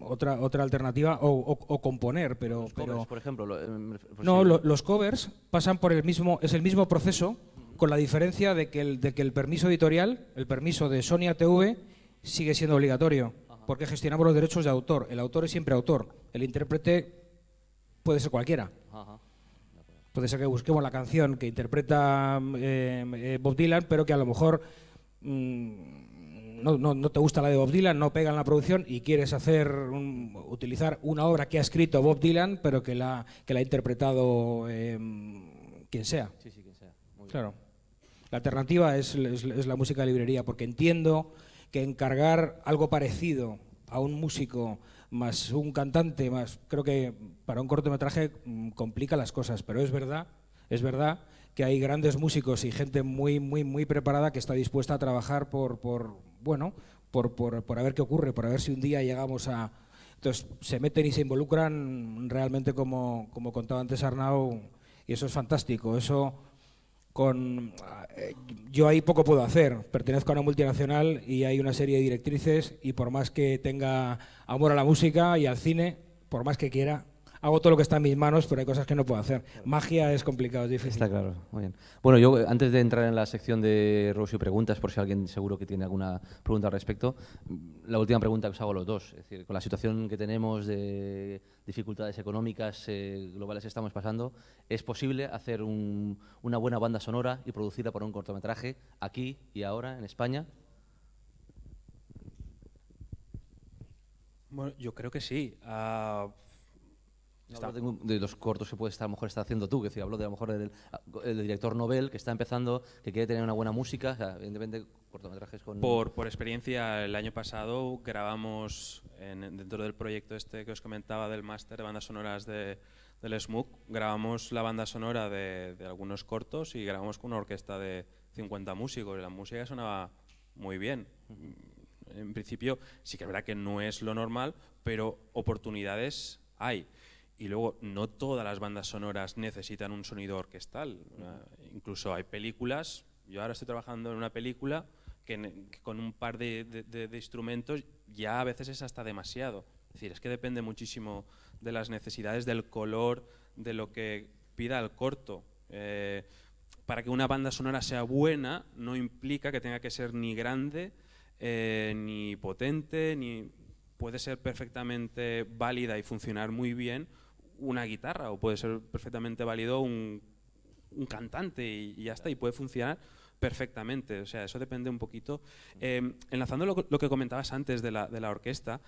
otra alternativa, o componer, pero... Los covers, por ejemplo. No, los covers pasan por el mismo proceso, con la diferencia de que el permiso editorial, el permiso de Sony ATV, sigue siendo obligatorio, porque gestionamos los derechos de autor. El autor es siempre autor, el intérprete puede ser cualquiera. Puede ser que busquemos la canción que interpreta Bob Dylan, pero que a lo mejor no te gusta la de Bob Dylan, no pega en la producción y quieres utilizar una obra que ha escrito Bob Dylan, pero que la ha interpretado quien sea. Sí, quien sea. Muy claro. La alternativa es la música de librería, porque entiendo que encargar algo parecido a un músico más un cantante, más creo que para un cortometraje complica las cosas, pero es verdad que hay grandes músicos y gente muy preparada que está dispuesta a trabajar por ver qué ocurre, por ver si un día llegamos a... Entonces se meten y se involucran realmente como contaba antes Arnau, y eso es fantástico. Eso yo ahí poco puedo hacer, pertenezco a una multinacional y hay una serie de directrices y por más que tenga amor a la música y al cine, por más que quiera, hago todo lo que está en mis manos, pero hay cosas que no puedo hacer. Magia es complicado, es difícil. Está claro, muy bien. Bueno, yo antes de entrar en la sección de ruegos y preguntas, por si alguien seguro que tiene alguna pregunta al respecto, la última pregunta que os hago a los dos. Es decir, con la situación que tenemos de dificultades económicas globales que estamos pasando, ¿es posible hacer una buena banda sonora y producirla por un cortometraje aquí y ahora en España? Bueno, yo creo que sí. No hablo de los cortos que puedes estar, a lo mejor está haciendo tú, que si hablo de a lo mejor el director novel que está empezando, que quiere tener una buena música, o sea, evidentemente cortometrajes con... Por experiencia, el año pasado grabamos, dentro del proyecto este que os comentaba del máster de bandas sonoras del SMUC, grabamos la banda sonora de algunos cortos y grabamos con una orquesta de 50 músicos y la música sonaba muy bien. En principio sí que es verdad que no es lo normal, pero oportunidades hay. Y luego, no todas las bandas sonoras necesitan un sonido orquestal. Incluso hay películas, yo ahora estoy trabajando en una película que con un par de instrumentos ya a veces es hasta demasiado. Es decir, es que depende muchísimo de las necesidades, del color, de lo que pida el corto. Para que una banda sonora sea buena, no implica que tenga que ser ni grande, ni potente, ni puede ser perfectamente válida y funcionar muy bien una guitarra, o puede ser perfectamente válido un cantante y ya está, y puede funcionar perfectamente. O sea, eso depende un poquito. Enlazando lo que comentabas antes de la orquesta,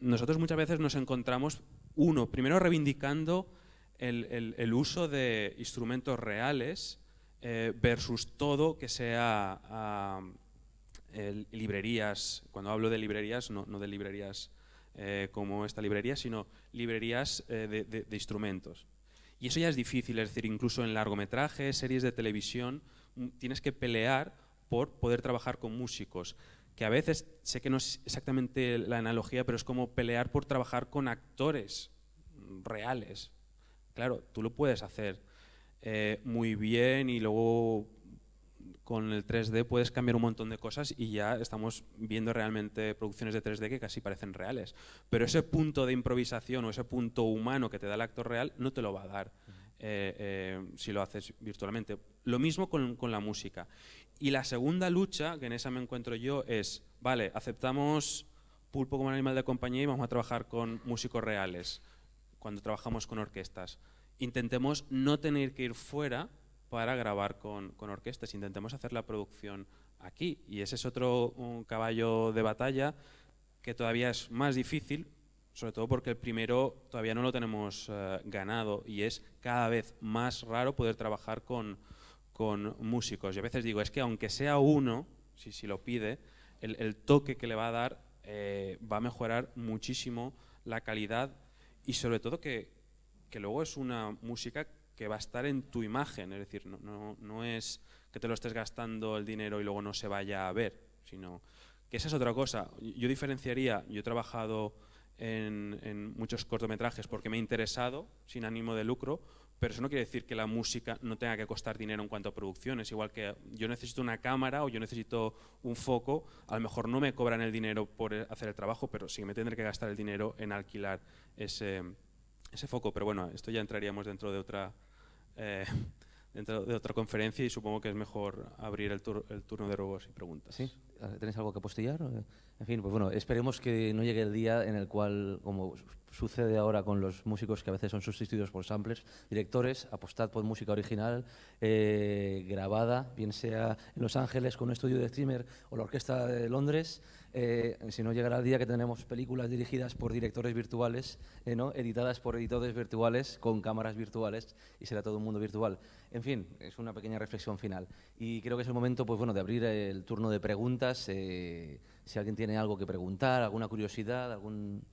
nosotros muchas veces nos encontramos, primero reivindicando el uso de instrumentos reales versus todo que sea librerías. Cuando hablo de librerías, no de librerías como esta librería, sino librerías de instrumentos. Y eso ya es difícil, es decir, incluso en largometrajes, series de televisión, tienes que pelear por poder trabajar con músicos, que a veces, sé que no es exactamente la analogía, pero es como pelear por trabajar con actores reales. Claro, tú lo puedes hacer muy bien y luego con el 3D puedes cambiar un montón de cosas y ya estamos viendo realmente producciones de 3D que casi parecen reales. Pero ese punto de improvisación o ese punto humano que te da el actor real no te lo va a dar si lo haces virtualmente. Lo mismo con la música. Y la segunda lucha, que en esa me encuentro yo, es, vale, aceptamos Pulpo como un animal de compañía y vamos a trabajar con músicos reales cuando trabajamos con orquestas. Intentemos no tener que ir fuera para grabar con orquestas, intentemos hacer la producción aquí. Y ese es un caballo de batalla que todavía es más difícil, sobre todo porque el primero todavía no lo tenemos ganado y es cada vez más raro poder trabajar con músicos. Y a veces digo, es que aunque sea uno, si lo pide, el toque que le va a dar va a mejorar muchísimo la calidad y sobre todo que luego es una música que va a estar en tu imagen, es decir, no es que te lo estés gastando el dinero y luego no se vaya a ver, sino que esa es otra cosa. Yo diferenciaría, yo he trabajado en muchos cortometrajes porque me ha interesado, sin ánimo de lucro, pero eso no quiere decir que la música no tenga que costar dinero en cuanto a producciones, igual que yo necesito una cámara o yo necesito un foco, a lo mejor no me cobran el dinero por hacer el trabajo, pero sí me tendré que gastar el dinero en alquilar ese foco. Pero bueno, esto ya entraríamos dentro de otra conferencia y supongo que es mejor abrir el turno de ruegos y preguntas. ¿Sí? ¿Tenéis algo que apostillar? En fin, pues bueno, esperemos que no llegue el día en el cual, como sucede ahora con los músicos que a veces son sustituidos por samplers, directores, apostad por música original, grabada, bien sea en Los Ángeles con un estudio de streamer o la Orquesta de Londres. Si no, llegará el día que tendremos películas dirigidas por directores virtuales, ¿no? Editadas por editores virtuales con cámaras virtuales y será todo un mundo virtual. En fin, es una pequeña reflexión final. Y creo que es el momento, pues bueno, de abrir el turno de preguntas. Si alguien tiene algo que preguntar, alguna curiosidad, algún...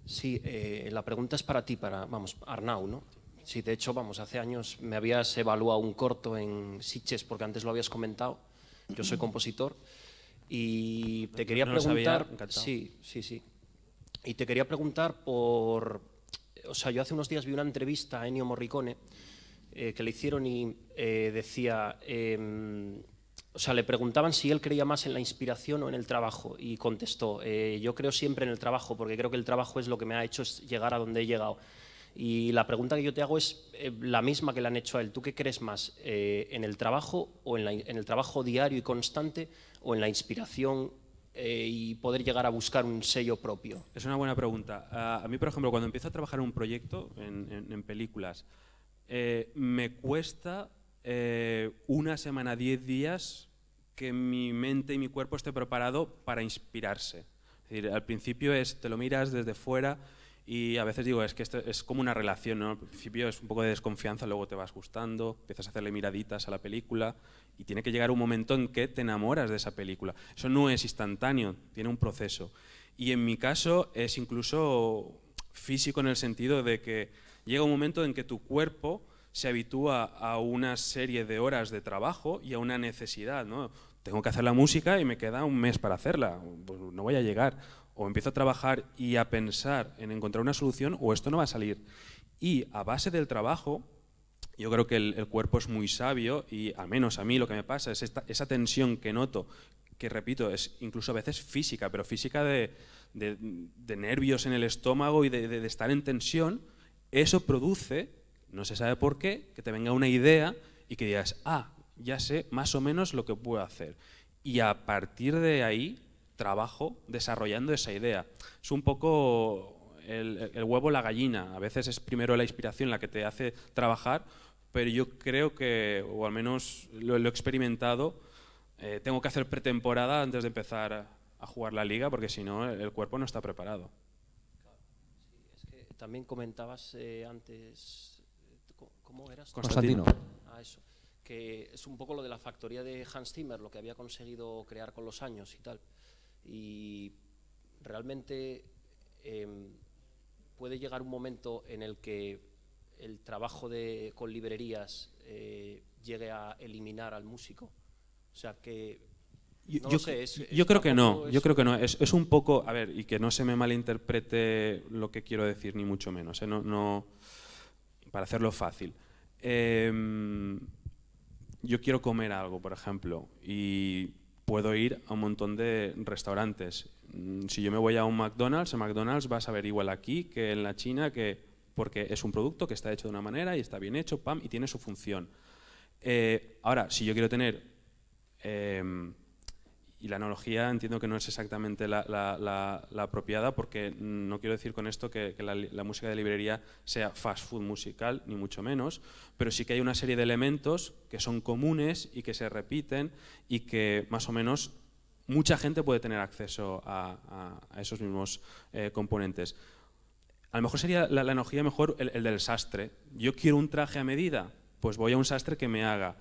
Sí, la pregunta es para ti, vamos, Arnau, ¿no? Sí, de hecho, vamos, hace años me habías evaluado un corto en Sitges, porque antes lo habías comentado. Yo soy compositor y te quería preguntar... Sí. Y te quería preguntar por... O sea, yo hace unos días vi una entrevista a Ennio Morricone que le hicieron y decía... o sea, le preguntaban si él creía más en la inspiración o en el trabajo y contestó, yo creo siempre en el trabajo porque creo que el trabajo es lo que me ha hecho llegar a donde he llegado. Y la pregunta que yo te hago es la misma que le han hecho a él. ¿Tú qué crees más, en el trabajo o en el trabajo diario y constante o en la inspiración y poder llegar a buscar un sello propio? Es una buena pregunta. A mí, por ejemplo, cuando empiezo a trabajar en un proyecto, en películas, me cuesta una semana, 10 días que mi mente y mi cuerpo esté preparado para inspirarse. Es decir, al principio te lo miras desde fuera y a veces digo, es que esto es como una relación, ¿no? Al principio es un poco de desconfianza, luego te vas gustando, empiezas a hacerle miraditas a la película y tiene que llegar un momento en que te enamoras de esa película. Eso no es instantáneo, tiene un proceso. Y en mi caso es incluso físico en el sentido de que llega un momento en que tu cuerpo se habitúa a una serie de horas de trabajo y a una necesidad, ¿no? Tengo que hacer la música y me queda un mes para hacerla, pues no voy a llegar. O empiezo a trabajar y a pensar en encontrar una solución o esto no va a salir. Y a base del trabajo, yo creo que el cuerpo es muy sabio y al menos a mí lo que me pasa es esa tensión que noto, que repito, es incluso a veces física, pero física de nervios en el estómago y de estar en tensión, eso produce, no se sabe por qué, que te venga una idea y que digas, ya sé más o menos lo que puedo hacer. Y a partir de ahí trabajo desarrollando esa idea. Es un poco el huevo o la gallina. A veces es primero la inspiración la que te hace trabajar, pero yo creo que, o al menos lo he experimentado, tengo que hacer pretemporada antes de empezar a jugar la liga, porque si no el cuerpo no está preparado. Sí, es que también comentabas antes, ¿cómo eras? Constantino. Eso. Que es un poco lo de la factoría de Hans Zimmer, lo que había conseguido crear con los años y tal. Y realmente puede llegar un momento en el que el trabajo con librerías llegue a eliminar al músico. O sea que yo creo que no, yo creo que no. Es un poco, a ver, y que no se me malinterprete lo que quiero decir, ni mucho menos, no, para hacerlo fácil. Yo quiero comer algo, por ejemplo, y puedo ir a un montón de restaurantes. Si yo me voy a un McDonald's, el McDonald's va a saber igual aquí que en la China, porque es un producto que está hecho de una manera y está bien hecho, y tiene su función. Ahora, si yo quiero tener, y la analogía entiendo que no es exactamente la apropiada, porque no quiero decir con esto que la música de librería sea fast food musical, ni mucho menos, pero sí que hay una serie de elementos que son comunes y que se repiten y que más o menos mucha gente puede tener acceso a esos mismos componentes. A lo mejor sería la analogía mejor el del sastre. Yo quiero un traje a medida, pues voy a un sastre que me haga.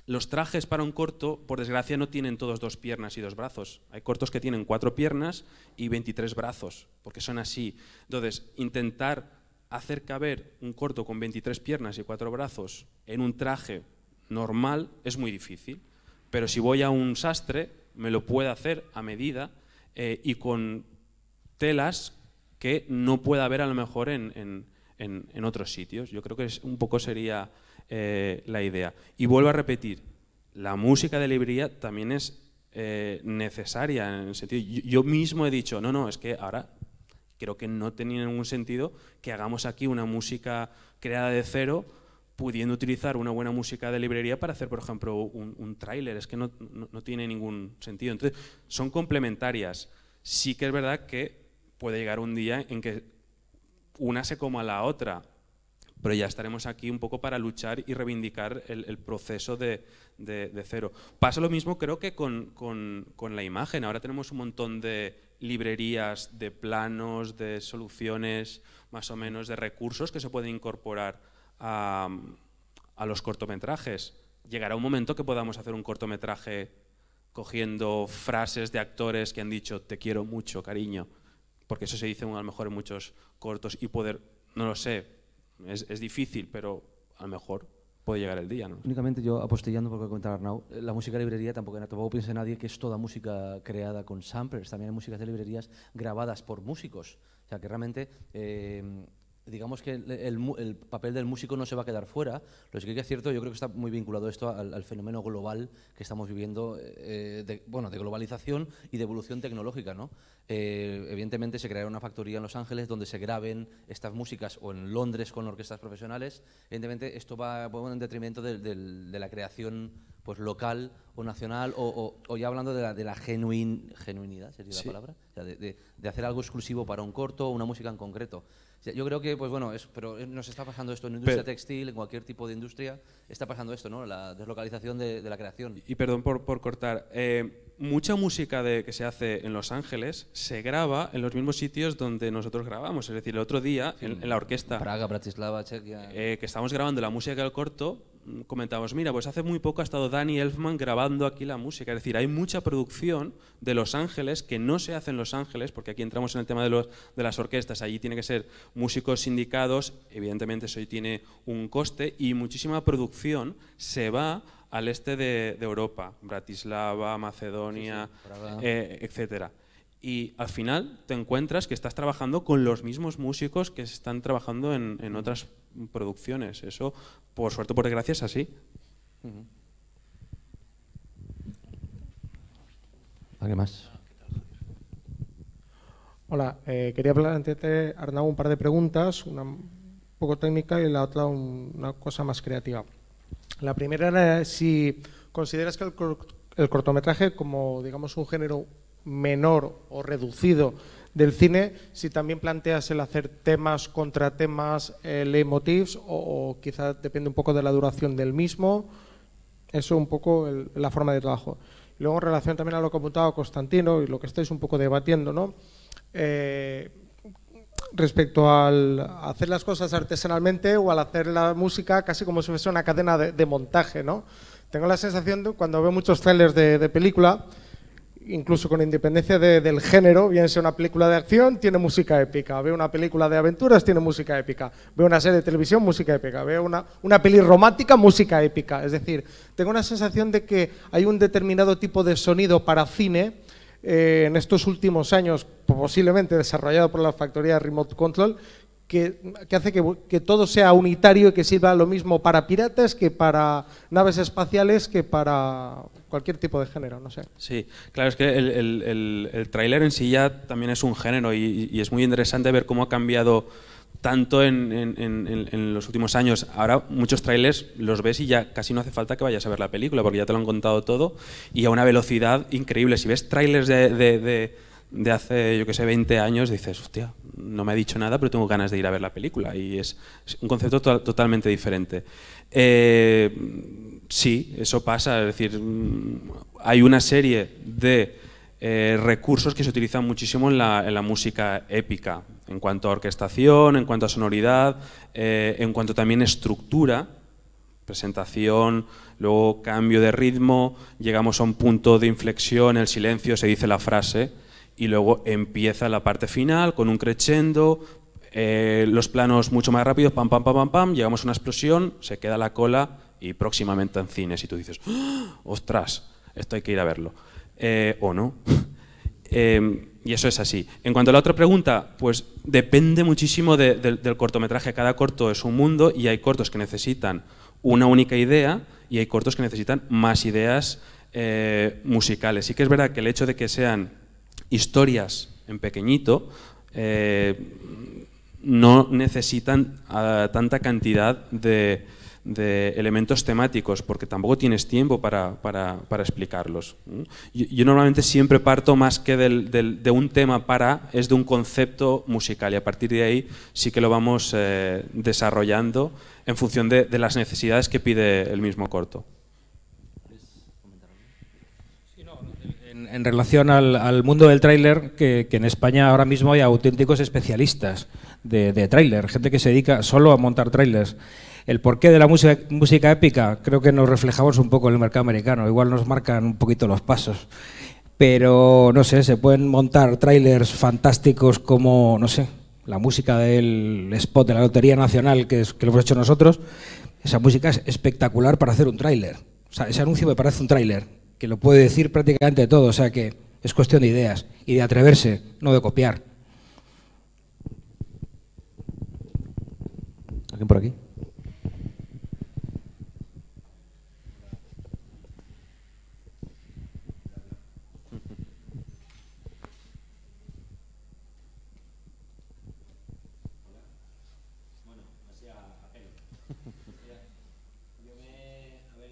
Los trajes para un corto, por desgracia, no tienen todos 2 piernas y 2 brazos. Hay cortos que tienen 4 piernas y 23 brazos, porque son así. Entonces, intentar hacer caber un corto con 23 piernas y 4 brazos en un traje normal es muy difícil. Pero si voy a un sastre, me lo puede hacer a medida y con telas que no pueda haber a lo mejor en otros sitios. Yo creo que un poco sería la idea. Y vuelvo a repetir, la música de librería también es necesaria en el sentido. Yo mismo he dicho, no, es que ahora creo que no tenía ningún sentido que hagamos aquí una música creada de cero, pudiendo utilizar una buena música de librería para hacer, por ejemplo, un tráiler. Es que no tiene ningún sentido. Entonces, son complementarias. Sí que es verdad que puede llegar un día en que una se coma a la otra, pero ya estaremos aquí un poco para luchar y reivindicar el proceso de cero. Pasa lo mismo creo que con la imagen. Ahora tenemos un montón de librerías, de planos, de soluciones, más o menos, de recursos que se pueden incorporar a los cortometrajes. Llegará un momento que podamos hacer un cortometraje cogiendo frases de actores que han dicho te quiero mucho, cariño, porque eso se dice a lo mejor en muchos cortos y poder, no lo sé, es difícil, pero a lo mejor puede llegar el día, ¿no? Únicamente yo apostillando porque comentaba Arnau, la música de librería tampoco piensa nadie que es toda música creada con samplers, también hay músicas de librerías grabadas por músicos, o sea que realmente digamos que el papel del músico no se va a quedar fuera. Lo que sí que es cierto, yo creo que está muy vinculado esto al fenómeno global que estamos viviendo, de globalización y de evolución tecnológica, ¿no? Evidentemente se creará una factoría en Los Ángeles donde se graben estas músicas, o en Londres con orquestas profesionales. Evidentemente esto va en detrimento de la creación pues local o nacional, o ya hablando de la genuinidad, sería la palabra, o sea, de hacer algo exclusivo para un corto o una música en concreto. O sea, yo creo que, pues bueno, pero nos está pasando esto en industria textil, en cualquier tipo de industria, está pasando esto, ¿no? La deslocalización de la creación. Y perdón por cortar, mucha música que se hace en Los Ángeles se graba en los mismos sitios donde nosotros grabamos. Es decir, el otro día, en la orquesta, Praga, Bratislava, Chequia, que estábamos grabando la música del corto, comentábamos, mira, pues hace muy poco ha estado Danny Elfman grabando aquí la música. Es decir, hay mucha producción de Los Ángeles que no se hace en Los Ángeles, porque aquí entramos en el tema de las orquestas. Allí tiene que ser músicos sindicados, evidentemente eso tiene un coste, y muchísima producción se va al este de Europa, Bratislava, Macedonia, etcétera. Y al final te encuentras que estás trabajando con los mismos músicos que están trabajando en otras producciones. Eso, por suerte, por desgracia, es así. ¿Alguien más? Hola, quería plantearte, Arnau, un par de preguntas, una un poco técnica y la otra una cosa más creativa. La primera era si consideras que el cortometraje, como digamos un género menor o reducido del cine, si también planteas el hacer temas contra temas, leitmotivs, o quizá depende un poco de la duración del mismo. Eso un poco la forma de trabajo. Y luego en relación también a lo que ha apuntado Constantino y lo que estáis un poco debatiendo, ¿no? Respecto al hacer las cosas artesanalmente o al hacer la música casi como si fuese una cadena de montaje, ¿no? Tengo la sensación de cuando veo muchos trailers de película, incluso con independencia del género, bien sea una película de acción, tiene música épica, veo una película de aventuras, tiene música épica, veo una serie de televisión, música épica, veo una peli romántica, música épica. Es decir, tengo una sensación de que hay un determinado tipo de sonido para cine en estos últimos años, posiblemente desarrollado por la factoría Remote Control, que hace que todo sea unitario y que sirva lo mismo para piratas que para naves espaciales que para cualquier tipo de género, no sé. Sí, claro, es que el tráiler en sí ya también es un género y es muy interesante ver cómo ha cambiado tanto en los últimos años. Ahora muchos trailers los ves y ya casi no hace falta que vayas a ver la película porque ya te lo han contado todo y a una velocidad increíble. Si ves trailers de hace, yo que sé, 20 años, dices, hostia, no me ha dicho nada, pero tengo ganas de ir a ver la película. Y es un concepto totalmente diferente. Sí, eso pasa. Es decir, hay una serie de recursos que se utilizan muchísimo en la música épica, en cuanto a orquestación, en cuanto a sonoridad, en cuanto también a estructura, presentación, luego cambio de ritmo, llegamos a un punto de inflexión, el silencio, se dice la frase, y luego empieza la parte final con un crescendo, los planos mucho más rápidos, pam, pam, pam, pam, pam, llegamos a una explosión, se queda la cola y próximamente en cines y tú dices, ¡oh, ostras, esto hay que ir a verlo! O no. Y eso es así. En cuanto a la otra pregunta, pues depende muchísimo del cortometraje. Cada corto es un mundo y hay cortos que necesitan una única idea y hay cortos que necesitan más ideas musicales. Sí que es verdad que el hecho de que sean historias en pequeñito no necesitan tanta cantidad de elementos temáticos porque tampoco tienes tiempo para explicarlos. Yo normalmente siempre parto más que de un tema es de un concepto musical y a partir de ahí sí que lo vamos desarrollando en función de las necesidades que pide el mismo corto. En relación al mundo del tráiler, que en España ahora mismo hay auténticos especialistas de tráiler, gente que se dedica solo a montar tráilers. El porqué de la música épica, creo que nos reflejamos un poco en el mercado americano, igual nos marcan un poquito los pasos. Pero, no sé, se pueden montar tráilers fantásticos como, no sé, la música del spot de la Lotería Nacional que lo hemos hecho nosotros. Esa música es espectacular para hacer un tráiler. O sea, ese anuncio me parece un tráiler, que lo puede decir prácticamente todo, o sea que es cuestión de ideas y de atreverse, no de copiar. ¿Alguien por aquí?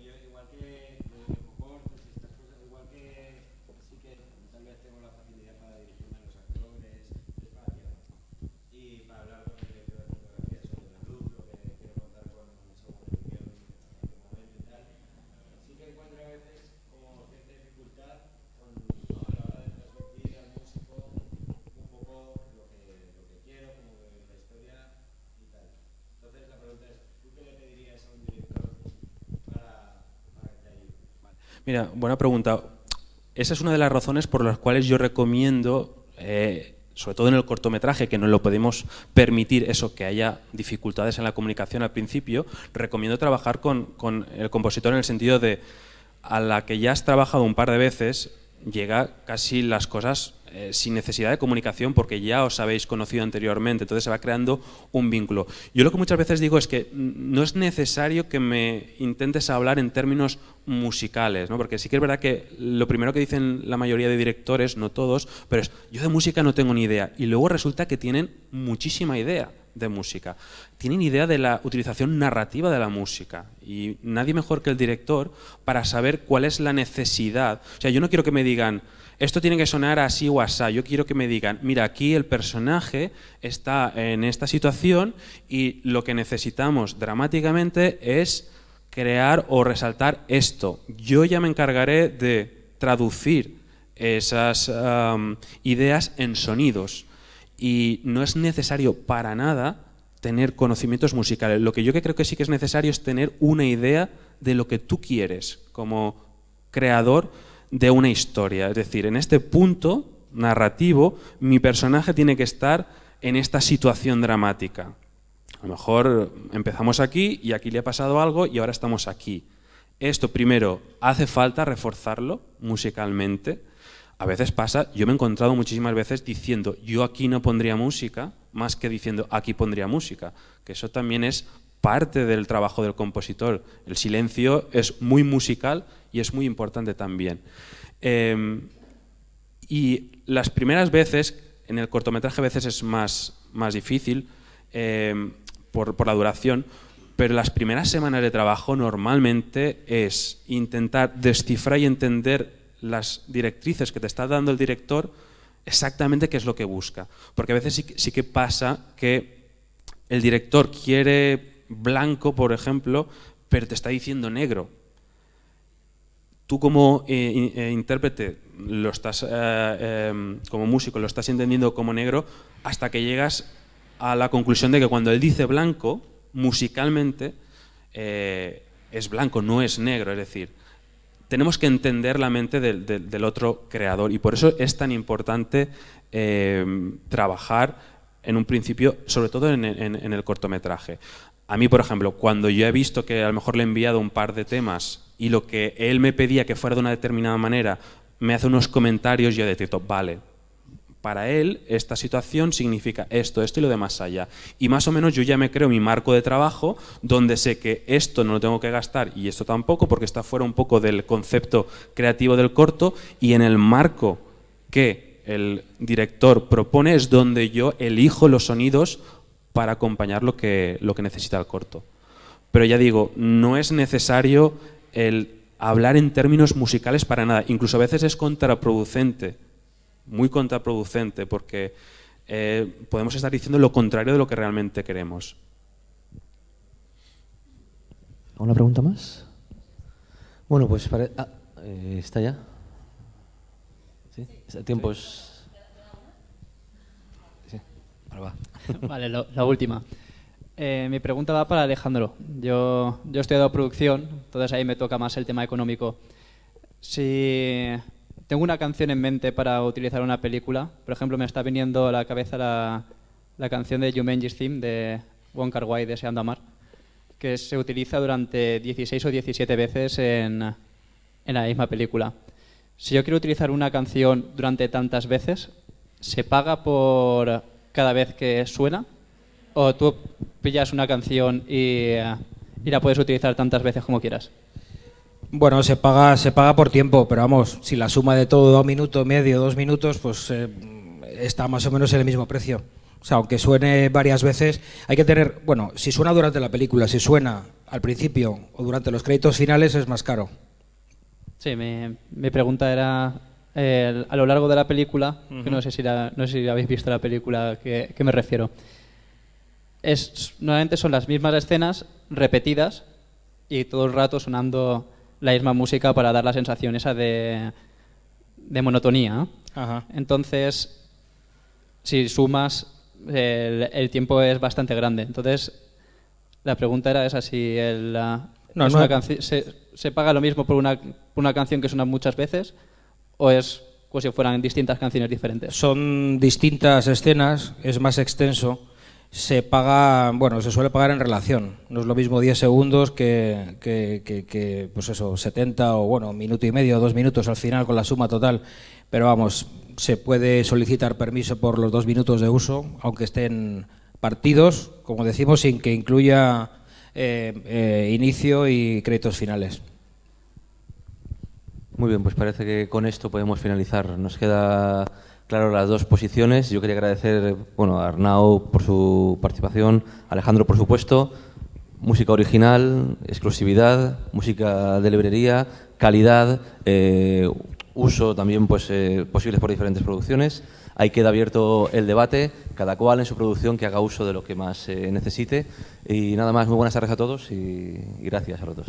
Yo igual que Mira, buena pregunta. Esa es una de las razones por las cuales yo recomiendo, sobre todo en el cortometraje, que no lo podemos permitir eso, que haya dificultades en la comunicación al principio, recomiendo trabajar con el compositor en el sentido de a la que ya has trabajado un par de veces, llega casi las cosas sin necesidad de comunicación porque ya os habéis conocido anteriormente, entonces se va creando un vínculo. Yo lo que muchas veces digo es que no es necesario que me intentes hablar en términos musicales, ¿no? Porque sí que es verdad que lo primero que dicen la mayoría de directores, no todos, pero es yo de música no tengo ni idea, y luego resulta que tienen muchísima idea de música, tienen idea de la utilización narrativa de la música, y nadie mejor que el director para saber cuál es la necesidad. O sea, yo no quiero que me digan esto tiene que sonar así o asá. Yo quiero que me digan, mira, aquí el personaje está en esta situación y lo que necesitamos dramáticamente es crear o resaltar esto. Yo ya me encargaré de traducir esas ideas en sonidos y no es necesario para nada tener conocimientos musicales. Lo que yo creo que sí que es necesario es tener una idea de lo que tú quieres como creador de una historia. Es decir, en este punto narrativo, mi personaje tiene que estar en esta situación dramática. A lo mejor empezamos aquí y aquí le ha pasado algo y ahora estamos aquí. Esto primero, hace falta reforzarlo musicalmente. A veces pasa, yo me he encontrado muchísimas veces diciendo yo aquí no pondría música, más que diciendo aquí pondría música, que eso también es parte del trabajo del compositor. El silencio es muy musical y es muy importante también. Y las primeras veces, en el cortometraje a veces es más difícil por la duración, pero las primeras semanas de trabajo normalmente es intentar descifrar y entender las directrices que te está dando el director, exactamente qué es lo que busca. Porque a veces sí que pasa que el director quiere blanco, por ejemplo, pero te está diciendo negro. Tú como intérprete lo estás, como músico lo estás entendiendo como negro hasta que llegas a la conclusión de que cuando él dice blanco, musicalmente es blanco, no es negro. Es decir, tenemos que entender la mente del otro creador y por eso es tan importante trabajar en un principio, sobre todo en el cortometraje. A mí, por ejemplo, cuando yo he visto que a lo mejor le he enviado un par de temas y lo que él me pedía que fuera de una determinada manera, me hace unos comentarios, yo detecto, vale, para él esta situación significa esto, esto y lo de más allá. Y más o menos yo ya me creo mi marco de trabajo donde sé que esto no lo tengo que gastar y esto tampoco porque está fuera un poco del concepto creativo del corto y en el marco que el director propone es donde yo elijo los sonidos para acompañar lo que necesita el corto. Pero ya digo, no es necesario el hablar en términos musicales para nada. Incluso a veces es contraproducente, muy contraproducente, porque podemos estar diciendo lo contrario de lo que realmente queremos. ¿Alguna pregunta más? Bueno, pues ¿está ya? ¿Sí? ¿Tiempos? Sí, ahora va. Vale, la última. Mi pregunta va para Alejandro. Yo he estudiado producción, entonces ahí me toca más el tema económico. Si tengo una canción en mente para utilizar una película, por ejemplo, me está viniendo a la cabeza la canción de Jumanji's Theme de Wong Kar-wai, Deseando Amar, que se utiliza durante 16 o 17 veces en la misma película. Si yo quiero utilizar una canción durante tantas veces, ¿se paga por cada vez que suena? ¿O tú pillas una canción y la puedes utilizar tantas veces como quieras? Bueno, se paga por tiempo, pero vamos, si la suma de todo 1 minuto, medio, 2 minutos, pues está más o menos en el mismo precio. O sea, aunque suene varias veces, hay que tener, bueno, si suena durante la película, si suena al principio o durante los créditos finales es más caro. Sí, mi pregunta era a lo largo de la película, que no sé si habéis visto la película que me refiero. Normalmente son las mismas escenas repetidas y todo el rato sonando la misma música para dar la sensación esa de monotonía. Ajá. Entonces, si sumas, el tiempo es bastante grande. Entonces, la pregunta era esa, si No, ¿Es no. una ¿Se paga lo mismo por una canción que suena muchas veces o es como si fueran distintas canciones diferentes? Son distintas escenas, es más extenso. Se paga, bueno, se suele pagar en relación. No es lo mismo 10 segundos que pues eso, 70 o bueno, minuto y medio, 2 minutos al final con la suma total. Pero vamos, se puede solicitar permiso por los 2 minutos de uso, aunque estén partidos, como decimos, sin que incluya inicio y créditos finales. Muy bien, pues parece que con esto podemos finalizar. Nos queda claro las 2 posiciones. Yo quería agradecer a Arnau por su participación, a Alejandro por supuesto. Música original, exclusividad, música de librería, calidad, uso también posibles por diferentes producciones. Ahí queda abierto el debate, cada cual en su producción que haga uso de lo que más necesite. Y nada más, muy buenas tardes a todos y gracias a los dos.